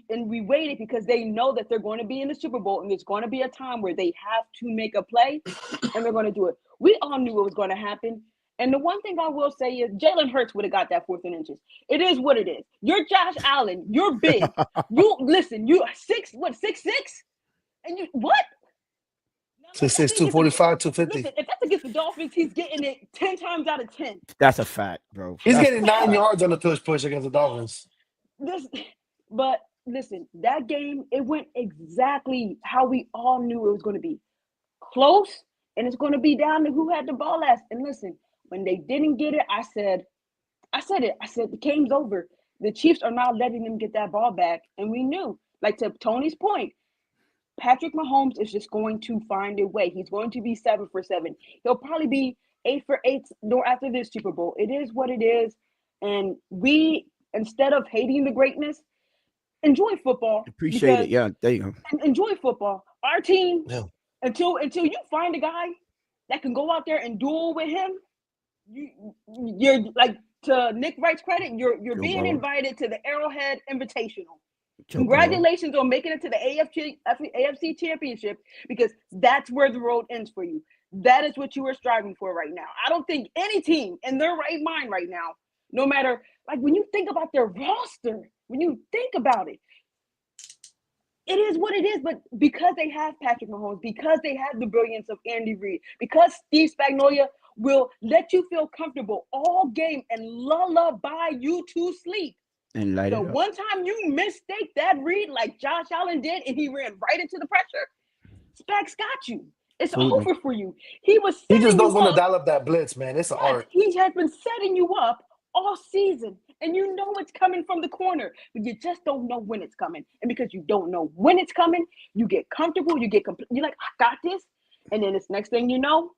and we waited because they know that they're going to be in the Super Bowl, and there's going to be a time where they have to make a play, and they're going to do it. We all knew what was going to happen. And the one thing I will say is Jalen Hurts would have got that 4th and inches. It is what it is. You're Josh Allen. You're big. You 6'6"? And you what? 6'6", 245, 250. Listen, if that's against the Dolphins, he's getting it 10 times out of 10. That's a fact, bro. He's getting 9 yards on the push against the Dolphins. this, but listen, that game, it went exactly how we all knew it was going to be. Close, and it's going to be down to who had the ball last. And listen, when they didn't get it, I said the game's over. The Chiefs are not letting them get that ball back. And we knew, like to Tony's point, Patrick Mahomes is just going to find a way. He's going to be 7 for 7. He'll probably be 8 for 8 after this Super Bowl. It is what it is. And we, instead of hating the greatness, enjoy football. Appreciate it. Yeah, there you go. Enjoy football. Our team, Yeah. until you find a guy that can go out there and duel with him, you're like, to Nick Wright's credit, you're being invited to the Arrowhead Invitational. Congratulations on making it to the AFC Championship, because that's where the road ends for you. That is what you are striving for right now. I don't think any team in their right mind right now, no matter, like when you think about their roster, when you think about it, it is what it is. But because they have Patrick Mahomes, because they have the brilliance of Andy Reid, because Steve Spagnuolo will let you feel comfortable all game and lullaby you to sleep. And light the one time you mistake that read like Josh Allen did and he ran right into the pressure, Spags got you. It's over for you. He just don't want to dial up that blitz, man. It's an art. He has been setting you up all season, and you know it's coming from the corner, but you just don't know when it's coming. And because you don't know when it's coming, you get comfortable. You're like, I got this. And then it's next thing you know,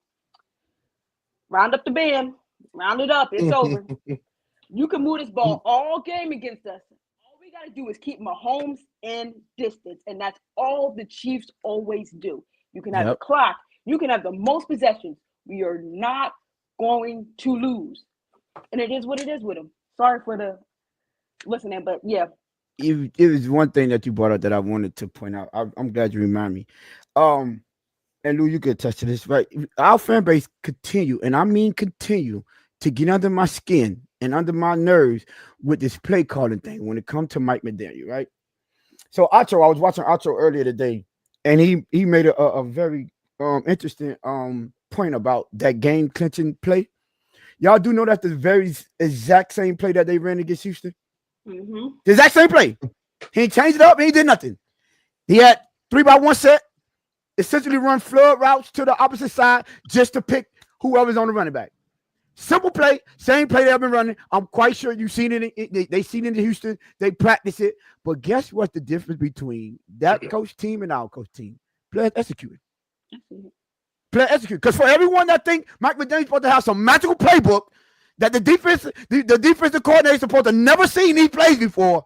round up the band, round it up. It's over. You can move this ball all game against us. All we got to do is keep Mahomes in distance, and that's all the Chiefs always do. You can have the clock. You can have the most possessions. We are not going to lose. And it is what it is with them. Sorry for the listening, but yeah. It was one thing that you brought up that I wanted to point out. I'm glad you remind me. And Lou, you could attest to this, right? Our fan base continue, and I mean continue, to get under my skin and under my nerves with this play calling thing when it comes to Mike McDaniel, right? So I was watching Acho earlier today, and he made a very interesting point about that game clinching play. Y'all do know that's the very exact same play that they ran against Houston? Mm-hmm. The exact same play. He ain't changed it up. He ain't did nothing. He had 3-by-1 set, essentially run flood routes to the opposite side just to pick whoever's on the running back. Simple play, same play they've been running. I'm quite sure you've seen it. They seen it in Houston. They practice it. But guess what's the difference between that coach team and our coach team? Players executing. Players execute. Because for everyone that think Mike McDaniel's supposed to have some magical playbook that the defensive coordinator is supposed to never seen these plays before,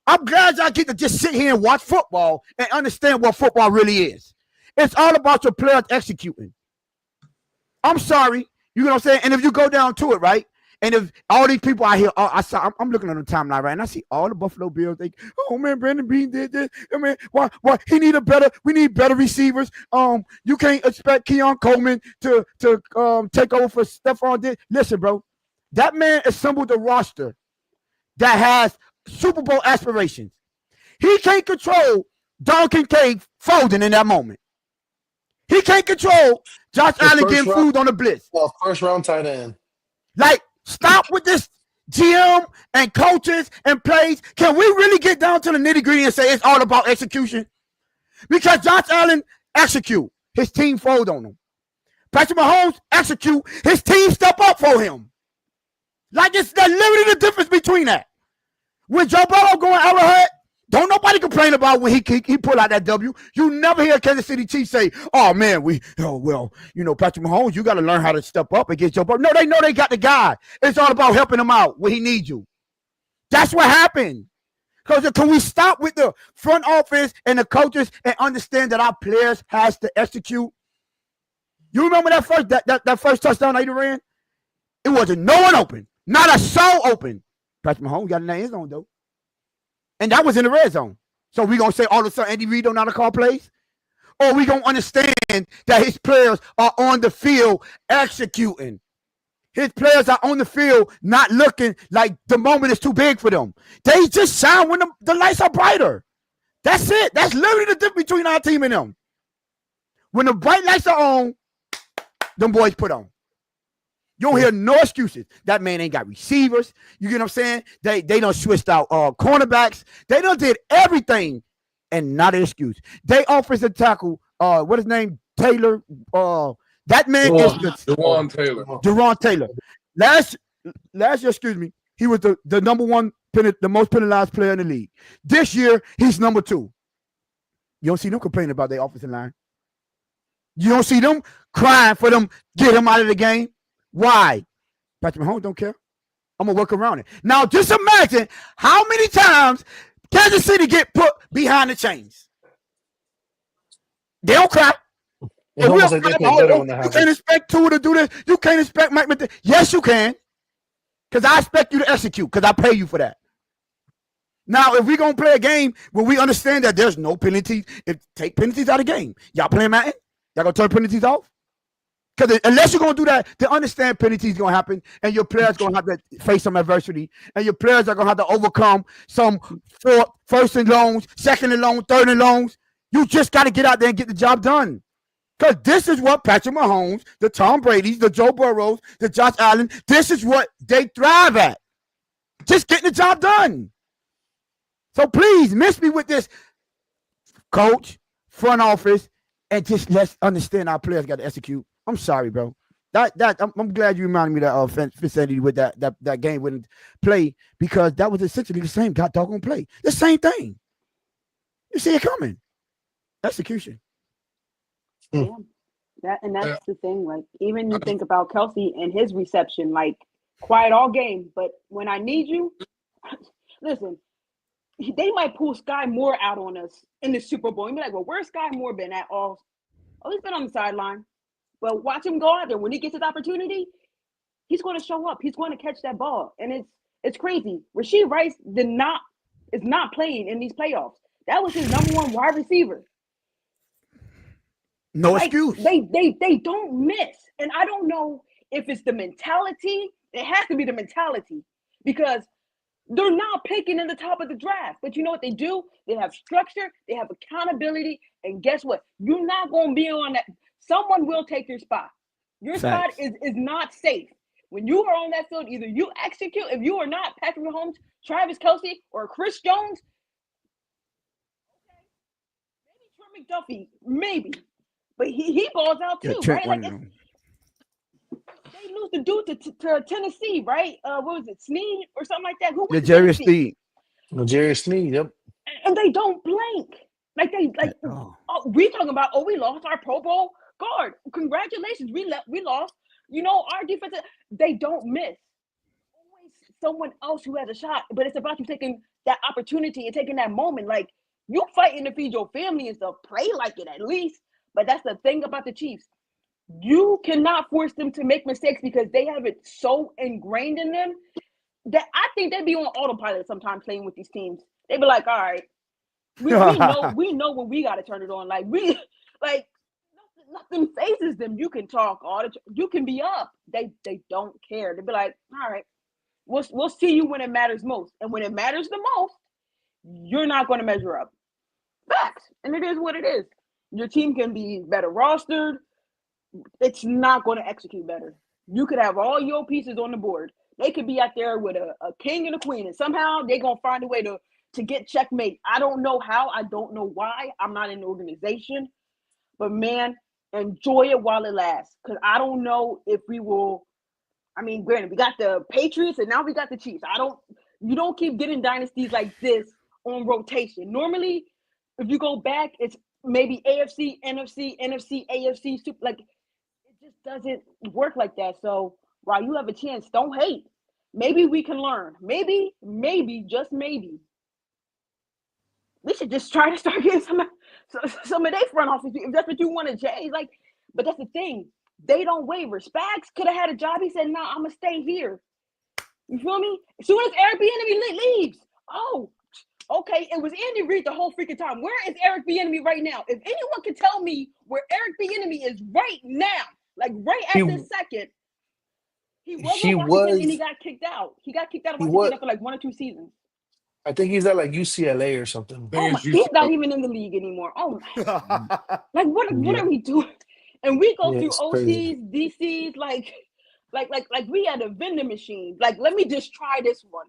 I'm glad y'all get to just sit here and watch football and understand what football really is. It's all about your players executing. I'm sorry. You know what I'm saying? And if you go down to it, right? And if all these people I hear, I'm looking on the timeline, right? And I see all the Buffalo Bills think, oh man, Brandon Beane did this. I mean, why we need better receivers. You can't expect Keon Coleman to take over for Stephon Diggs. Listen, bro, that man assembled a roster that has Super Bowl aspirations. He can't control Don Kincaid folding in that moment. He can't control Josh Allen getting food on the blitz. Well, first round tight end. Like, stop with this GM and coaches and plays. Can we really get down to the nitty-gritty and say it's all about execution? Because Josh Allen execute, his team fold on him. Patrick Mahomes execute, his team step up for him. Like, it's literally the difference between that. When Joe Burrow going Arrowhead, don't nobody complain about when he pull out that W. You never hear Kansas City Chiefs say, oh, man, Patrick Mahomes, you got to learn how to step up against Joe Burrow. No, they know they got the guy. It's all about helping him out when he needs you. That's what happened. Because can we stop with the front office and the coaches and understand that our players has to execute? You remember that first touchdown they ran? It wasn't no one open. Not a soul open. Patrick Mahomes got in that end zone, though. And that was in the red zone. So we going to say all of a sudden Andy Reid don't know how to call plays? Or we going to understand that his players are on the field executing. His players are on the field not looking like the moment is too big for them. They just shine when the lights are brighter. That's it. That's literally the difference between our team and them. When the bright lights are on, them boys put on. You don't hear no excuses. That man ain't got receivers. You get what I'm saying? They done switched out cornerbacks. They done did everything, and not an excuse. They offensive tackle, what his name? Taylor. That man is Jawan Taylor. Jawan Taylor. Last year, excuse me, he was the number one, the most penalized player in the league. This year, he's number 2. You don't see them complaining about their offensive line. You don't see them crying for them, get him out of the game. Why? Patrick Mahomes don't care. I'm gonna work around it. Now, just imagine how many times Kansas City get put behind the chains. They don't cry. It's almost like they play better when that You happens. can't expect Tua to do this. You can't expect Mike McDaniel. Yes, you can. Because I expect you to execute, because I pay you for that. Now, if we're going to play a game where we understand that there's no penalties, take penalties out of the game. Y'all playing Madden? Y'all going to turn penalties off? Because unless you're going to do that, to understand penalties going to happen, and your players going to have to face some adversity, and your players are going to have to overcome some first and longs, second and longs, third and longs. You just got to get out there and get the job done. Because this is what Patrick Mahomes, the Tom Brady's, the Joe Burrows, the Josh Allen, this is what they thrive at. Just getting the job done. So please, miss me with this, coach, front office, and just let's understand our players got to execute. I'm sorry, bro. I'm glad you reminded me that Fitzgerald with that game wouldn't play, because that was essentially the same doggone play. The same thing. You see it coming. Execution. Yeah. That's the thing. Like, even you think about Kelsey and his reception, like, quiet all game, but when I need you, listen, they might pull Sky Moore out on us in the Super Bowl. And be like, well, where's Sky Moore been at all? Oh, he's been on the sideline. But watch him go out there. When he gets his opportunity, he's going to show up. He's going to catch that ball. And it's crazy. Rashee Rice is not playing in these playoffs. That was his number 1 wide receiver. No excuse. They don't miss. And I don't know if it's the mentality. It has to be the mentality, because they're not picking in the top of the draft. But you know what they do? They have structure, they have accountability, and guess what? You're not going to be on that. Someone will take your spot. Your Facts. spot is not safe. When you are on that field, either you execute. If you are not Patrick Mahomes, Travis Kelce, or Chris Jones, okay, maybe Trent McDuffie, maybe. But he balls out too, right? Like, they lose the dude to Tennessee, right? What was it, Snead or something like that? Who was Jerry Snead. Jerry Snead, yep. And they don't blink. We talking about, we lost our Pro Bowl guard. Congratulations, we lost. You know, our defense, they don't miss. Always someone else who has a shot, but it's about you taking that opportunity and taking that moment. Like, you fighting to feed your family and stuff. Play like it at least. But that's the thing about the Chiefs. You cannot force them to make mistakes, because they have it so ingrained in them that I think they'd be on autopilot sometimes playing with these teams. They'd be like, all right, we know when we got to turn it on. Nothing phases them. You can talk you can be up. They don't care. They'd be like, all right, we'll see you when it matters most. And when it matters the most, you're not going to measure up. Facts. And it is what it is. Your team can be better rostered. It's not going to execute better. You could have all your pieces on the board. They could be out there with a king and a queen, and somehow they're going to find a way to get checkmate. I don't know how. I don't know why. I'm not in the organization. But, man, enjoy it while it lasts, because I don't know if we will. I mean, granted, we got the Patriots, and now we got the Chiefs. You don't keep getting dynasties like this on rotation. Normally, if you go back, it's maybe AFC, NFC, AFC, super, like, it just doesn't work like that. So while you have a chance, don't hate. Maybe we can learn. Maybe, just maybe, we should just try to start getting some of their front office, if that's what you want to change. Like, but that's the thing. They don't waver. Spags could have had a job. He said, "Nah, I'm gonna stay here." You feel me? As soon as Eric Bieniemy leaves, okay, it was Andy Reid the whole freaking time. Where is Eric Bieniemy right now? If anyone can tell me where Eric Bieniemy is right now, like right at this second, he was and he got kicked out. He got kicked out of Washington after like 1 or 2 seasons. I think he's at like UCLA or something. He's not even in the league anymore. Oh my! Like, what are we doing? And we go through OCs, DCs, like, like we had a vending machine. Like, let me just try this one.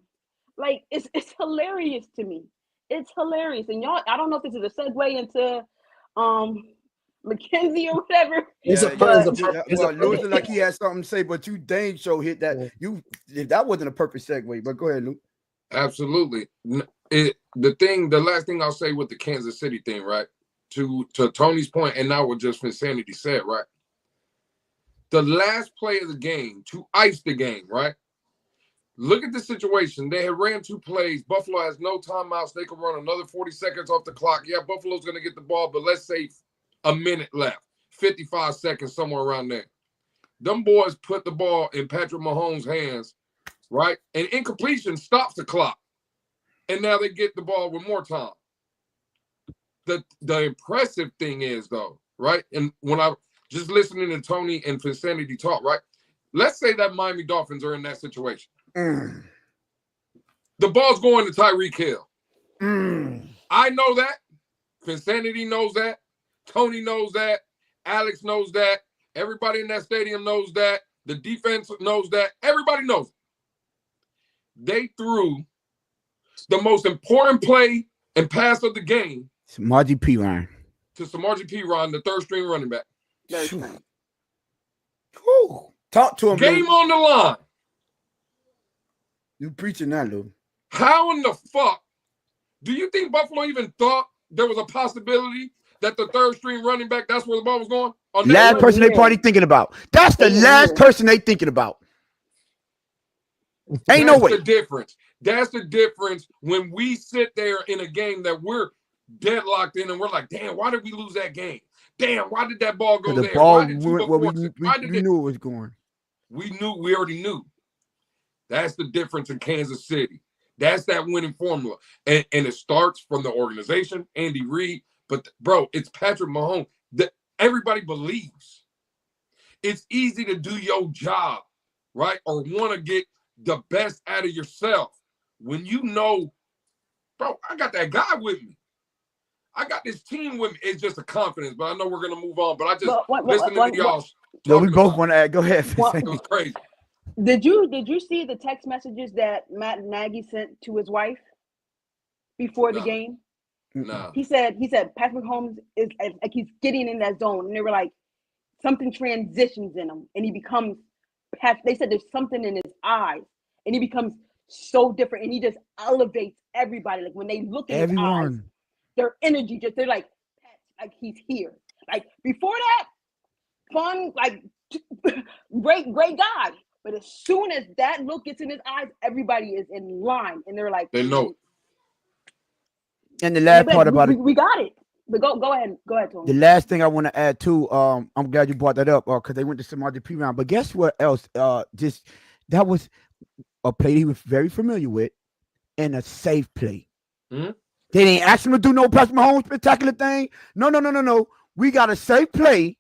Like, it's hilarious to me. It's hilarious. And y'all, I don't know if this is a segue into Mackenzie or whatever. It's a Well, perfect. Lewis like he had something to say, but you dang show hit that. If that wasn't a perfect segue, but go ahead, Luke. Absolutely. The last thing I'll say with the Kansas City thing, right? To Tony's point, and now what just Insanity said, right? The last play of the game to ice the game, right? Look at the situation. They had ran 2 plays. Buffalo has no timeouts. They can run another 40 seconds off the clock. Yeah, Buffalo's going to get the ball, but let's say a minute left, 55 seconds, somewhere around there. Them boys put the ball in Patrick Mahomes' hands, right? And incompletion stops the clock. And now they get the ball with more time. The impressive thing is, though, right? And when I just listening to Tony and Insanity talk, right? Let's say that Miami Dolphins are in that situation. The ball's going to Tyreek Hill. I know that. Insanity knows that. Tony knows that. Alex knows that. Everybody in that stadium knows that. The defense knows that. Everybody knows it. They threw the most important play and pass of the game Samaje Perine. to Samaje Perine, the third string running back. Talk to him. Game Luke. on the line. You preaching that, Luke. How in the fuck do you think Buffalo even thought there was a possibility that the third string running back, that's where the ball was going? Last person they probably thinking about. That's the last person they thinking about. Ain't no way. That's the difference. That's the difference when we sit there in a game that we're deadlocked in and we're like, damn, why did we lose that game? Damn, why did that ball go The there? ball Why did went where we knew it was going. We already knew. That's the difference in Kansas City. That's that winning formula. And it starts from the organization, Andy Reid. But, bro, it's Patrick Mahomes. Everybody believes. It's easy to do your job, right? Or want to get the best out of yourself. When you know, bro, I got that guy with me. I got this team with me. It's just a confidence, but I know we're going to move on. But I just listening to y'all. No, we both want to add. Go ahead. It was crazy. Did you see the text messages that Matt Nagy sent to his wife before the game? No. He said Patrick Mahomes is like he's getting in that zone, and they were like something transitions in him, and he becomes. They said there's something in his eyes, and he becomes so different, and he just elevates everybody. Like when they look at his eyes, their energy they're like he's here. Like before that, fun, like great guy. But as soon as that look gets in his eyes, everybody is in line, and they're like, they know. And the last part about we got it. But go ahead, Tony. The last thing I want to add too, I'm glad you brought that up, because they went to Samaje Perine. But guess what else? That was a play he was very familiar with, and a safe play. Mm-hmm. They didn't ask him to do no Patrick Mahomes spectacular thing. No. We got a safe play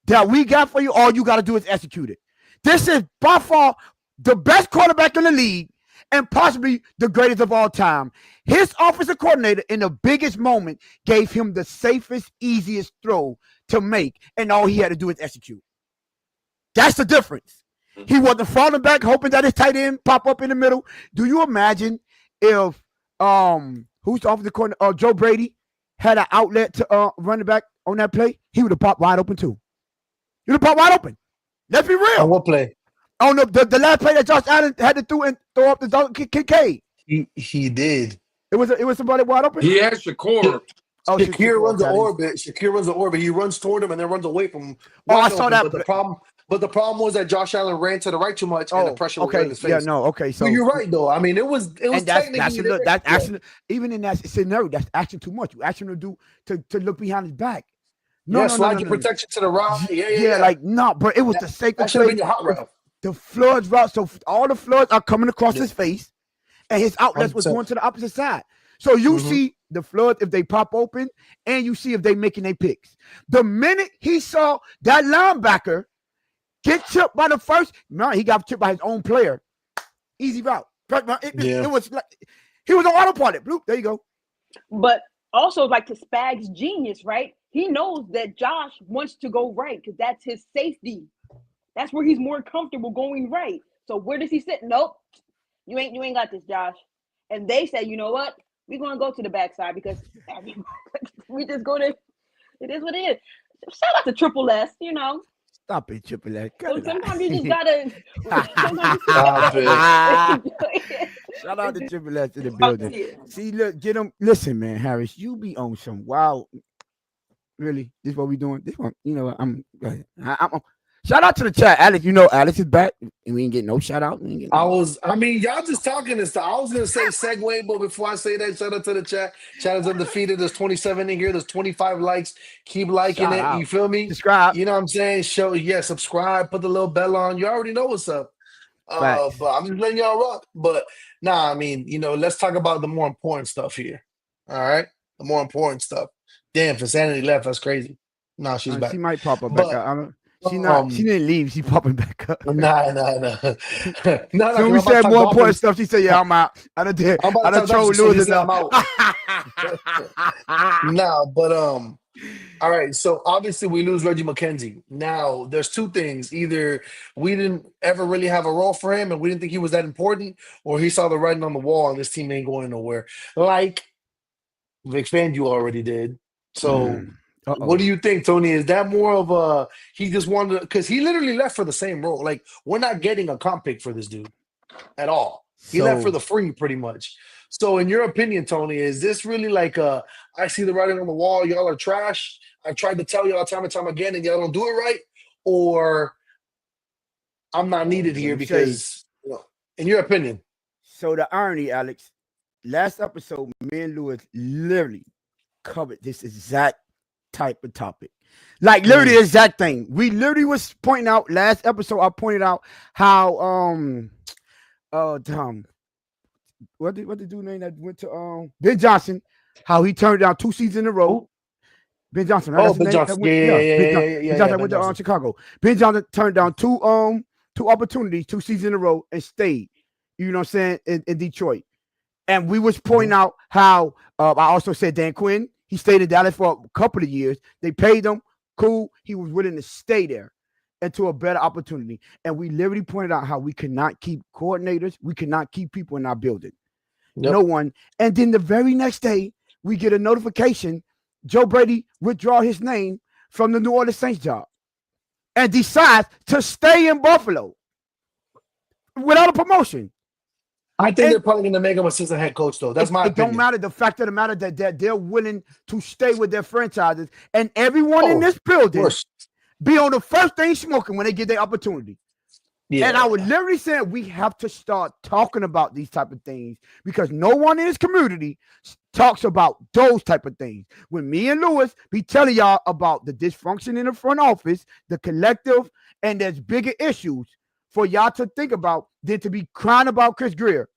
that we got for you. All you got to do is execute it. This is by far the best quarterback in the league and possibly the greatest of all time. His offensive coordinator in the biggest moment gave him the safest, easiest throw to make, and all he had to do is execute. That's the difference. He wasn't falling back, hoping that his tight end pop up in the middle. Do you imagine if who's the offensive coordinator, Joe Brady, had an outlet to running back on that play? He would have popped wide open too. He would have popped wide open. Let's be real. On what play? On the last play that Josh Allen had to throw up the Kincaid. He did. It was somebody wide open. He had Shakur. Shakir runs the orbit. Shakir runs the orbit. He runs toward him and then runs away from him. I saw that. But the problem was that Josh Allen ran to the right too much, and the pressure was in his face. Yeah, no, okay. So you're right, though. I mean, it was technically that's actually, even in that scenario, that's actually too much. You ask him to look behind his back. Slide your protection to the right. Yeah. But it was the sake of should have been your hot route. The floods route, so all the floods are coming across his face, and his outlets 100%. Was going to the opposite side. So you see the floods if they pop open, and you see if they making their picks. The minute he saw that linebacker get chipped by the first, he got chipped by his own player. Easy route. It was like he was on autopilot. Bloop, there you go. But also, like to Spag's genius, right? He knows that Josh wants to go right because that's his safety. That's where he's more comfortable going right. So where does he sit? Nope. You ain't got this, Josh. And they said, you know what? We're gonna go to the backside because we just go to. It is what it is. Shout out to Triple S. You know. Stop it, Triple S. So sometimes you just gotta. Stop it. Shout out to Triple S in the building. See, look, get them. Listen, man, Harris, you be on some wild. Really, this is what we doing. This one, you know, I'm shout out to the chat, Alex. You know, Alex is back, and we ain't getting no shout out. I mean, y'all just talking and stuff. I was gonna say segue, but before I say that, shout out to the chat. Chat is undefeated. There's 27 in here. There's 25 likes. Keep liking Shout it. out. You feel me? Subscribe. You know what I'm saying? Subscribe. Put the little bell on. You already know what's up. Facts. But I'm just letting y'all rock. But nah, I mean, you know, let's talk about the more important stuff here. All right, the more important stuff. Damn, for Sanity left. That's crazy. Nah, she's back. She might pop up But, back up. She didn't leave. She popping back up. Nah. No, So we said more important stuff. She said, "Yeah, I'm out. I done trolled losers I'm now." out. Nah, but all right. So obviously we lose Reggie McKenzie. Now there's two things: either we didn't ever really have a role for him, and we didn't think he was that important, or he saw the writing on the wall, and this team ain't going nowhere. Like Vic Fangio already did. So. What do you think, Tony? Is that more of a he just wanted because he literally left for the same role? Like we're not getting a comp pick for this dude at all. He left for the free, pretty much. So, in your opinion, Tony, is this really like I see the writing on the wall? Y'all are trash. I've tried to tell y'all time and time again, and y'all don't do it right, or I'm not needed here because, you know, in your opinion. So the irony, Alex, last episode, me and Lewis literally covered this exact type of topic, like literally the exact thing. We literally was pointing out last episode. I pointed out how Tom, what the dude name that went to Ben Johnson, how he turned down 2 seasons in a row. Ben Johnson. Right? Ben Johnson. Ben Johnson went to Chicago. Ben Johnson turned down two opportunities 2 seasons in a row and stayed. You know what I'm saying, in Detroit. And we was pointing out how I also said Dan Quinn. He stayed in Dallas for a couple of years. They paid him. Cool. He was willing to stay there into a better opportunity. And we literally pointed out how we cannot keep coordinators. We cannot keep people in our building. Yep. No one. And then the very next day, we get a notification. Joe Brady withdraw his name from the New Orleans Saints job and decides to stay in Buffalo without a promotion. I think they're probably going to make him assistant head coach, though. That's my opinion. It don't matter. The fact of the matter that they're willing to stay with their franchises, and everyone in this building be on the first thing smoking when they get their opportunity. Yeah. And I was literally saying we have to start talking about these type of things because no one in this community talks about those type of things. When me and Lewis be telling y'all about the dysfunction in the front office, the collective, and there's bigger issues for y'all to think about than to be crying about Chris Grier.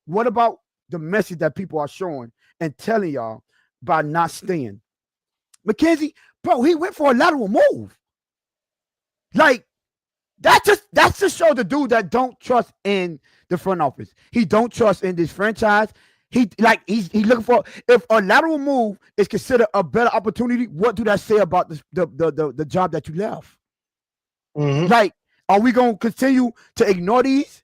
What about the message that people are showing and telling y'all by not staying? McKenzie, bro, he went for a lateral move. Like, that's just show the dude that don't trust in the front office. He don't trust in this franchise. He's looking for, if a lateral move is considered a better opportunity, what do that say about the job that you left? Mm-hmm. Like, are we going to continue to ignore these?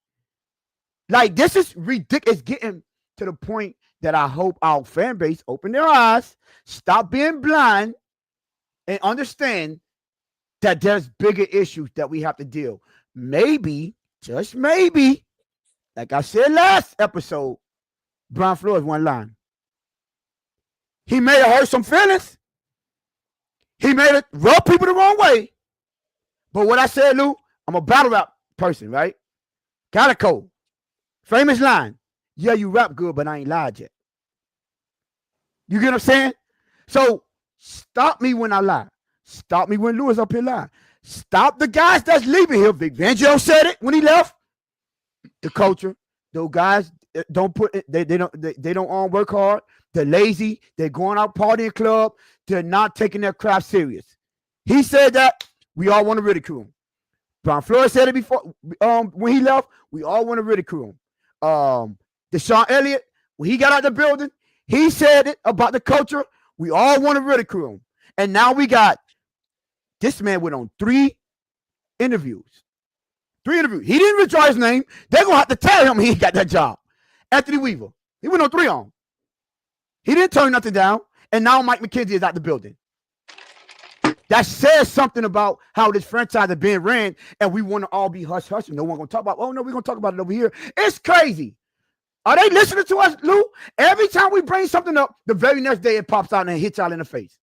Like, this is ridiculous. It's getting to the point that I hope our fan base open their eyes, stop being blind, and understand that there's bigger issues that we have to deal. Maybe, just maybe, like I said last episode, Brian Flores one line. He may have hurt some feelings. He made it rub people the wrong way. But what I said, Lou, I'm a battle rap person, right? Got a code. Famous line. Yeah, you rap good, but I ain't lied yet. You get what I'm saying? So stop me when I lie. Stop me when Lewis up here lie. Stop the guys that's leaving here. Vic Fangio said it when he left. The culture. Those guys don't put it, they don't work hard. They're lazy. They're going out partying club. They're not taking their craft serious. He said that. We all want to ridicule him. Brian Flores said it before when he left. We all want to ridicule him. Deshaun Elliott, when he got out the building, he said it about the culture. We all want to ridicule him. And now we got this man went on 3 interviews. 3 interviews. He didn't withdraw his name. They're going to have to tell him he got that job. Anthony Weaver. He went on 3 on. He didn't turn nothing down. And now Mike McKenzie is out the building. That says something about how this franchise is being ran, and we want to all be hush-hush, and no one going to talk about, oh, no, we're going to talk about it over here. It's crazy. Are they listening to us, Lou? Every time we bring something up, the very next day it pops out and hits y'all in the face.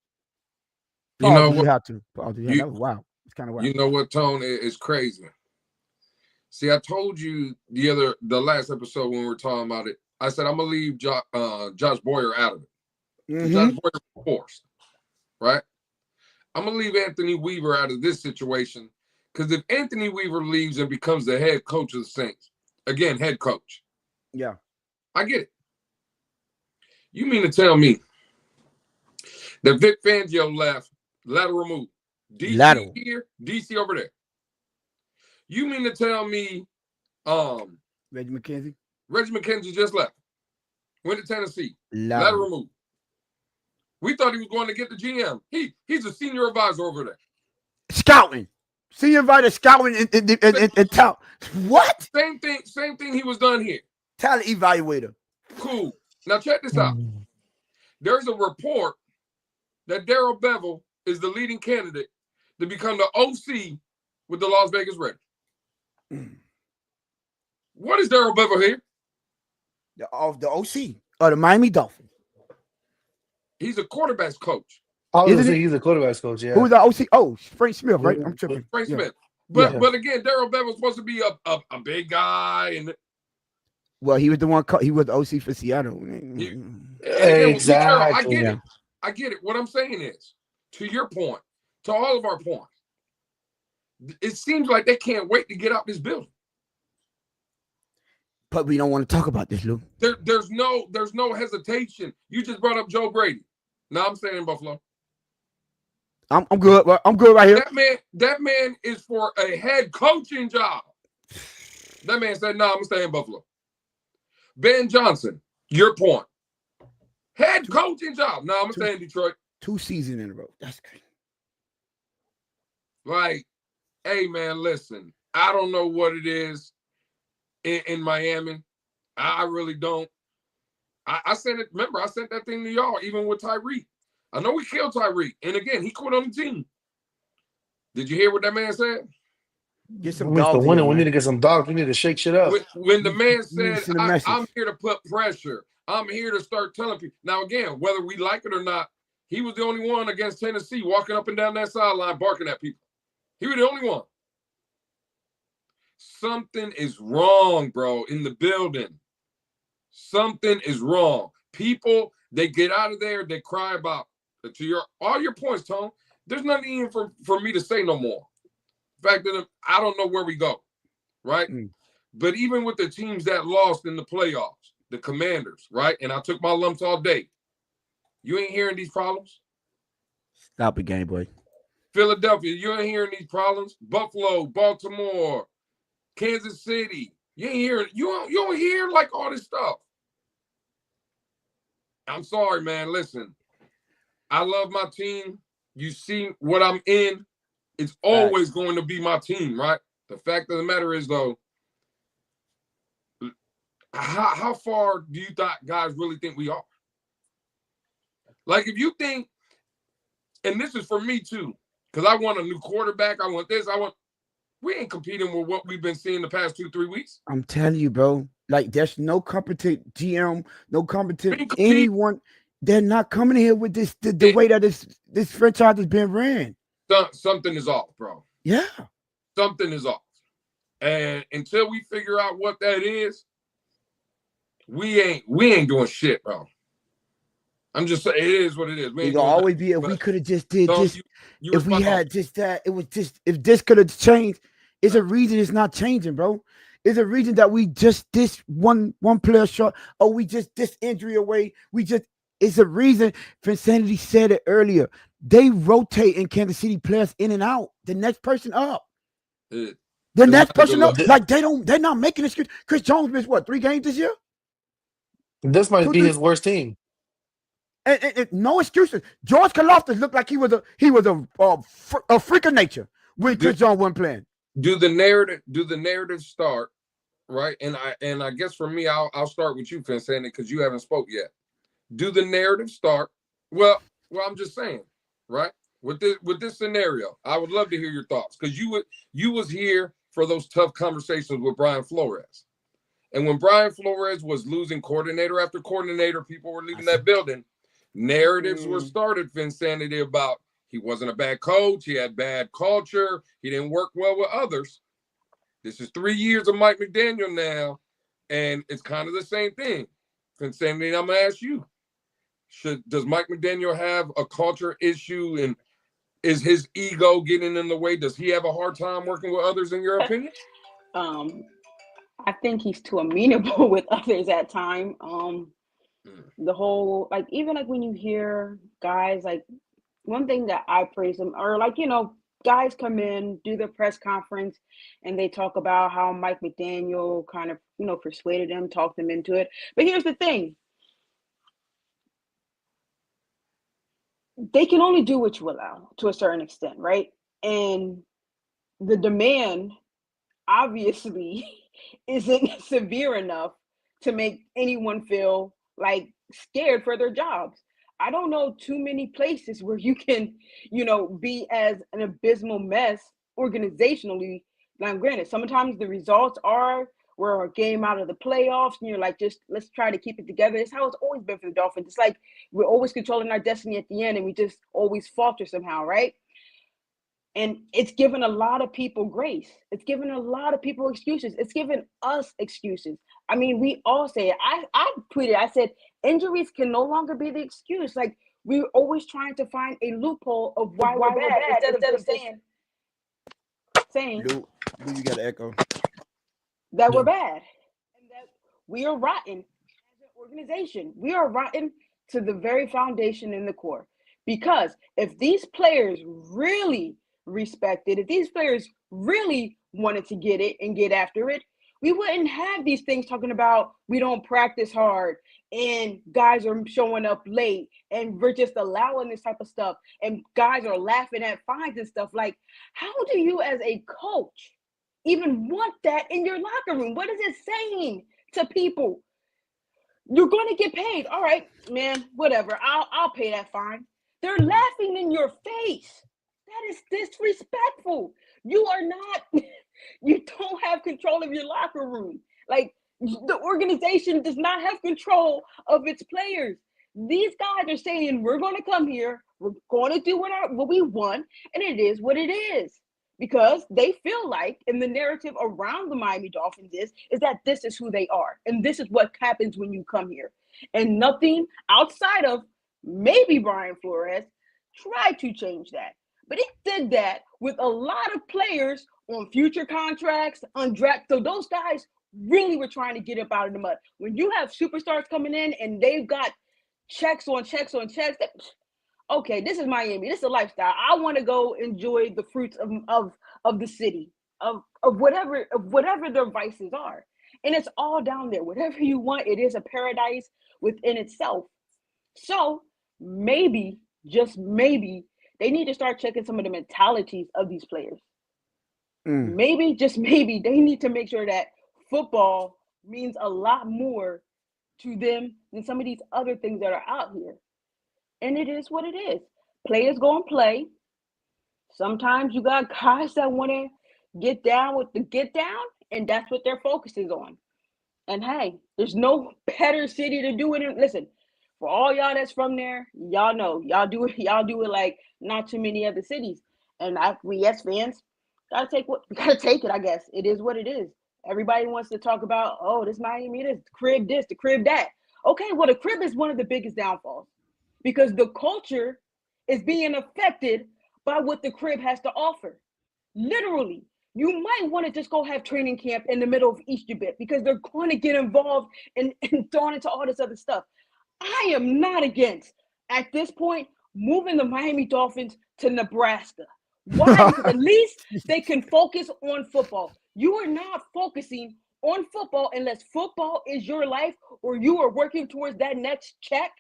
You know what? You have to. That was wild. It's kind of wild. You know what, Tone? It's crazy. See, I told you the last episode when we were talking about it, I said I'm going to leave Josh Boyer out of it. Mm-hmm. Josh Boyer was forced, right? I'm going to leave Anthony Weaver out of this situation because if Anthony Weaver leaves and becomes the head coach of the Saints, again, head coach. Yeah. I get it. You mean to tell me that Vic Fangio left, lateral move, DC here, DC over there. You mean to tell me Reggie McKenzie just left, went to Tennessee, lateral move. We thought he was going to get the GM. He's a senior advisor over there. Scouting. Senior advisor scouting and talent. What? Same thing he was done here. Talent evaluator. Cool. Now check this out. There's a report that Darrell Bevell is the leading candidate to become the OC with the Las Vegas Raiders. What is Darrell Bevell here? The OC of the Miami Dolphins. He's a quarterback's coach. He's a quarterback's coach, yeah. Who's the OC? Oh, Frank Smith, right? I'm tripping. Frank Smith. But again, Darrell Bevell was supposed to be a big guy. Well, he was the one. He was the OC for Seattle. Exactly. I get it. What I'm saying is, to your point, to all of our points, it seems like they can't wait to get out this building. But we don't want to talk about this, Lou. There's no hesitation. You just brought up Joe Brady. Now I'm staying in Buffalo. I'm good. I'm good right here. That man is for a head coaching job. That man said, "No, I'm gonna stay in Buffalo." Ben Johnson, your point. Head coaching job. No, I'm gonna stay in Detroit. 2 seasons in a row. That's crazy. Like, hey man, listen. I don't know what it is in Miami. I really don't. I sent it. Remember, I sent that thing to y'all, even with Tyreek. I know we killed Tyreek. And again, he quit on the team. Did you hear what that man said? Get some dogs. We need to get some dogs. We need to shake shit up. When the man said, I'm here to put pressure. I'm here to start telling people. Now, again, whether we like it or not, he was the only one against Tennessee walking up and down that sideline barking at people. He was the only one. Something is wrong, bro, in the building. Something is wrong. People, they get out of there, they cry about, to all your points, Tone, there's nothing even for me to say no more. In fact, I don't know where we go, right? But even with the teams that lost in the playoffs, the Commanders, right? And I took my lumps all day. You ain't hearing these problems? Stop it, game boy. Philadelphia, you ain't hearing these problems? Buffalo, Baltimore, Kansas City. You ain't hearing, you don't hear like all this stuff. I'm sorry, man. Listen, I love my team. You see what I'm in. It's always going to be my team, right? The fact of the matter is, though, how far do you guys really think we are? Like, if you think, and this is for me too, because I want a new quarterback, I want this, we ain't competing with what we've been seeing the past 2-3 weeks. I'm telling you, bro. Like, there's no competent GM, no competent anyone. They're not coming here with this the way that this franchise has been ran. Something is off, bro. Yeah. Something is off. And until we figure out what that is, we ain't doing shit, bro. I'm just saying, it is what it is. It'll always be, if we could have just did this, if we had just that, it was just, if this could have changed, it's a reason it's not changing, bro. It's a reason that we just this one player short, or we just this injury away. It's a reason. Vinsanity said it earlier. They rotate in Kansas City players in and out. The next person up. The next person up. Like, they're not making excuse. Chris Jones missed what, 3 games this year? This might be his worst team. And no excuses. George Karlaftis looked like he was a freak of nature when Chris Jones wasn't playing. do the narrative start, right? And I guess for me, I'll start with you, Vincent, because you haven't spoke yet. Do the narrative start? Well, I'm just saying, right? With this scenario, I would love to hear your thoughts, because you was here for those tough conversations with Brian Flores. And when Brian Flores was losing coordinator after coordinator, people were leaving that building. Narratives were started, Vinsanity, about he wasn't a bad coach, he had bad culture, he didn't work well with others. This is 3 years of Mike McDaniel now, and it's kind of the same thing. Vinsanity, I'm gonna ask you: does Mike McDaniel have a culture issue, and is his ego getting in the way? Does he have a hard time working with others, in your opinion? I think he's too amenable with others at time. The whole, like, even like when you hear guys, like, one thing that I praise him, or like, guys come in, do their press conference, and they talk about how Mike McDaniel kind of, persuaded them, talked them into it. But here's the thing. They can only do what you allow to a certain extent, right? And the demand obviously isn't severe enough to make anyone feel like scared for their jobs. I don't know too many places where you can, be as an abysmal mess organizationally. Now, granted, sometimes the results are we're a game out of the playoffs, and you're like, just let's try to keep it together. It's how it's always been for the Dolphins. It's like we're always controlling our destiny at the end, and we just always falter somehow, right? And it's given a lot of people grace. It's given a lot of people excuses. It's given us excuses. I mean, we all say it. I tweeted, I said, injuries can no longer be the excuse. Like, we're always trying to find a loophole of why we're bad instead of saying Lou, you got an echo. that we're bad and that we are rotten as an organization. We are rotten to the very foundation in the core. Because if these players really respected, if these players really wanted to get it and get after it, we wouldn't have these things talking about we don't practice hard and guys are showing up late and we're just allowing this type of stuff and guys are laughing at fines and stuff. Like, how do you as a coach even want that in your locker room? What is it saying to people? You're going to get paid. All right, man, whatever. I'll pay that fine. They're laughing in your face. That is disrespectful. You are not, you don't have control of your locker room. Like, the organization does not have control of its players. These guys are saying, we're going to come here, we're going to do what we want, and it is what it is. Because they feel like, in the narrative around the Miami Dolphins is that this is who they are. And this is what happens when you come here. And nothing outside of maybe Brian Flores tried to change that. But he did that with a lot of players on future contracts, on draft. So those guys really were trying to get up out of the mud. When you have superstars coming in and they've got checks on checks on checks, okay, this is Miami. This is a lifestyle. I want to go enjoy the fruits of the city, of whatever their vices are. And it's all down there. Whatever you want, it is a paradise within itself. So maybe, just maybe, they need to start checking some of the mentalities of these players. Maybe, just maybe, they need to make sure that football means a lot more to them than some of these other things that are out here. And it is what it is. Players go and play. Sometimes you got guys that want to get down with the get down, and that's what their focus is on. And hey, there's no better city to do it in. Listen, for all y'all that's from there, y'all know, y'all do it like not too many other cities. And we as fans gotta take it, I guess. It is what it is. Everybody wants to talk about, oh, this Miami, this crib this, the crib that. Okay, well, the crib is one of the biggest downfalls. Because the culture is being affected by what the crib has to offer. Literally, you might want to just go have training camp in the middle of Easter bit because they're going to get involved and thrown into all this other stuff. I am not against, at this point, moving the Miami Dolphins to Nebraska. Why? Because at least they can focus on football. You are not focusing on football unless football is your life or you are working towards that next check.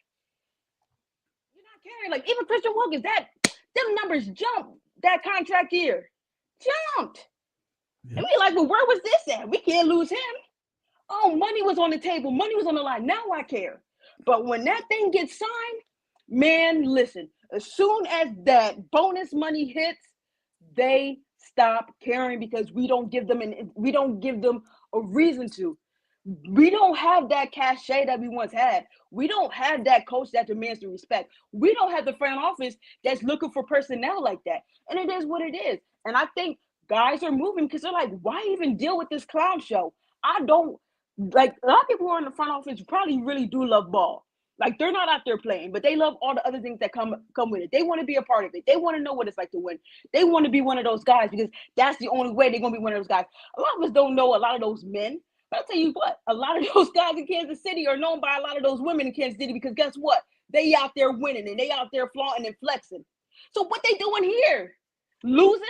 Like, even Christian Wilkins, them numbers jumped that contract year. Jumped. Yeah. And we like, well, where was this at? We can't lose him. Oh, money was on the table. Money was on the line. Now I care. But when that thing gets signed, man, listen, as soon as that bonus money hits, they stop caring because we don't give them a reason to. We don't have that cachet that we once had. We don't have that coach that demands the respect. We don't have the front office that's looking for personnel like that. And it is what it is. And I think guys are moving because they're like, why even deal with this clown show? I don't like a lot of people who are in the front office probably really do love ball. Like they're not out there playing, but they love all the other things that come with it. They want to be a part of it. They want to know what it's like to win. They want to be one of those guys because that's the only way they're gonna be one of those guys. A lot of us don't know a lot of those men. But I'll tell you what, a lot of those guys in Kansas City are known by a lot of those women in Kansas City because guess what? They out there winning and they out there flaunting and flexing. So what they doing here? Losing?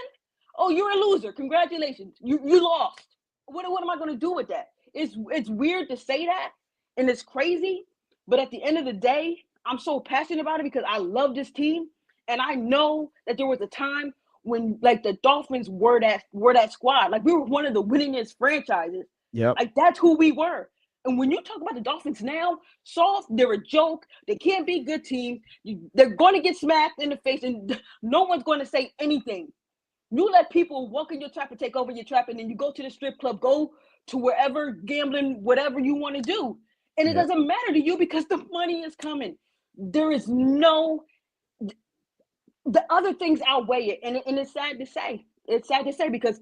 Oh, you're a loser. Congratulations. You lost. What am I gonna do with that? It's weird to say that and it's crazy. But at the end of the day, I'm so passionate about it because I love this team. And I know that there was a time when like the Dolphins were that squad. Like we were one of the winningest franchises. Yep. Like that's who we were. And when you talk about the Dolphins now, soft, they're a joke. They can't be a good team. They're going to get smacked in the face and no one's going to say anything. You let people walk in your trap and take over your trap and then you go to the strip club, go to wherever gambling, whatever you want to do. And it doesn't matter to you because the money is coming. There is the other things outweigh it. And it's sad to say. It's sad to say because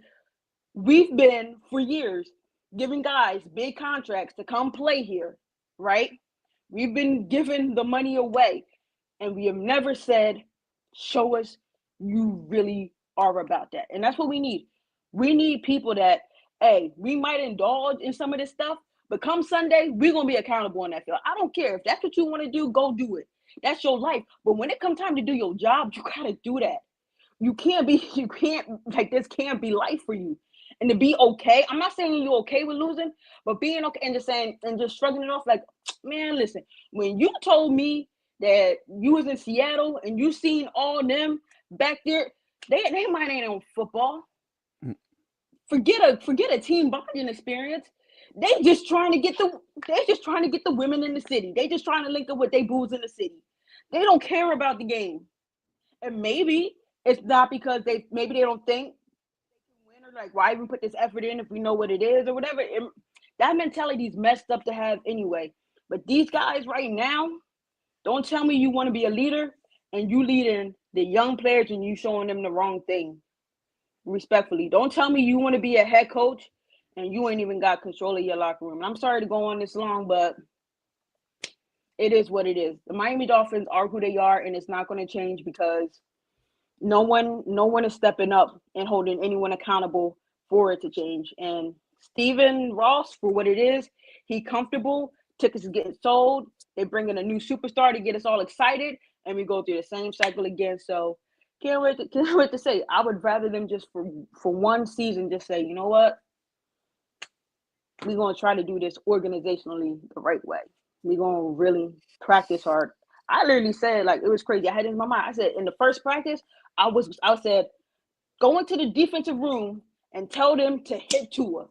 we've been for years giving guys big contracts to come play here, right? We've been giving the money away and we have never said, show us you really are about that. And that's what we need. We need people that, hey, we might indulge in some of this stuff, but come Sunday, we're going to be accountable on that field. I don't care. If that's what you want to do, go do it. That's your life. But when it comes time to do your job, you got to do that. This can't be life for you. And to be okay, I'm not saying you're okay with losing, but being okay and just shrugging it off like, man, listen, when you told me that you was in Seattle and you seen all them back there, they might ain't on football. Forget a team bonding experience. They just trying to get the women in the city. They just trying to link up with they booze in the city. They don't care about the game. And maybe it's not because they don't think they can win or like why even put this effort in if we know what it is or whatever. That mentality is messed up to have anyway. But these guys right now, don't tell me you want to be a leader and you leading the young players and you showing them the wrong thing. Respectfully, don't tell me you want to be a head coach and you ain't even got control of your locker room. And I'm sorry to go on this long, but it is what it is. The Miami Dolphins are who they are, and it's not going to change because no one is stepping up and holding anyone accountable for it to change. And Stephen Ross, for what it is, he comfortable. Tickets is getting sold. They bring in a new superstar to get us all excited, and we go through the same cycle again. So can't wait to say. I would rather them just for one season just say, you know what? We're going to try to do this organizationally the right way. We're going to really practice hard. I literally said, like, it was crazy. I had it in my mind. I said, in the first practice, I said, go into the defensive room and tell them to hit Tua.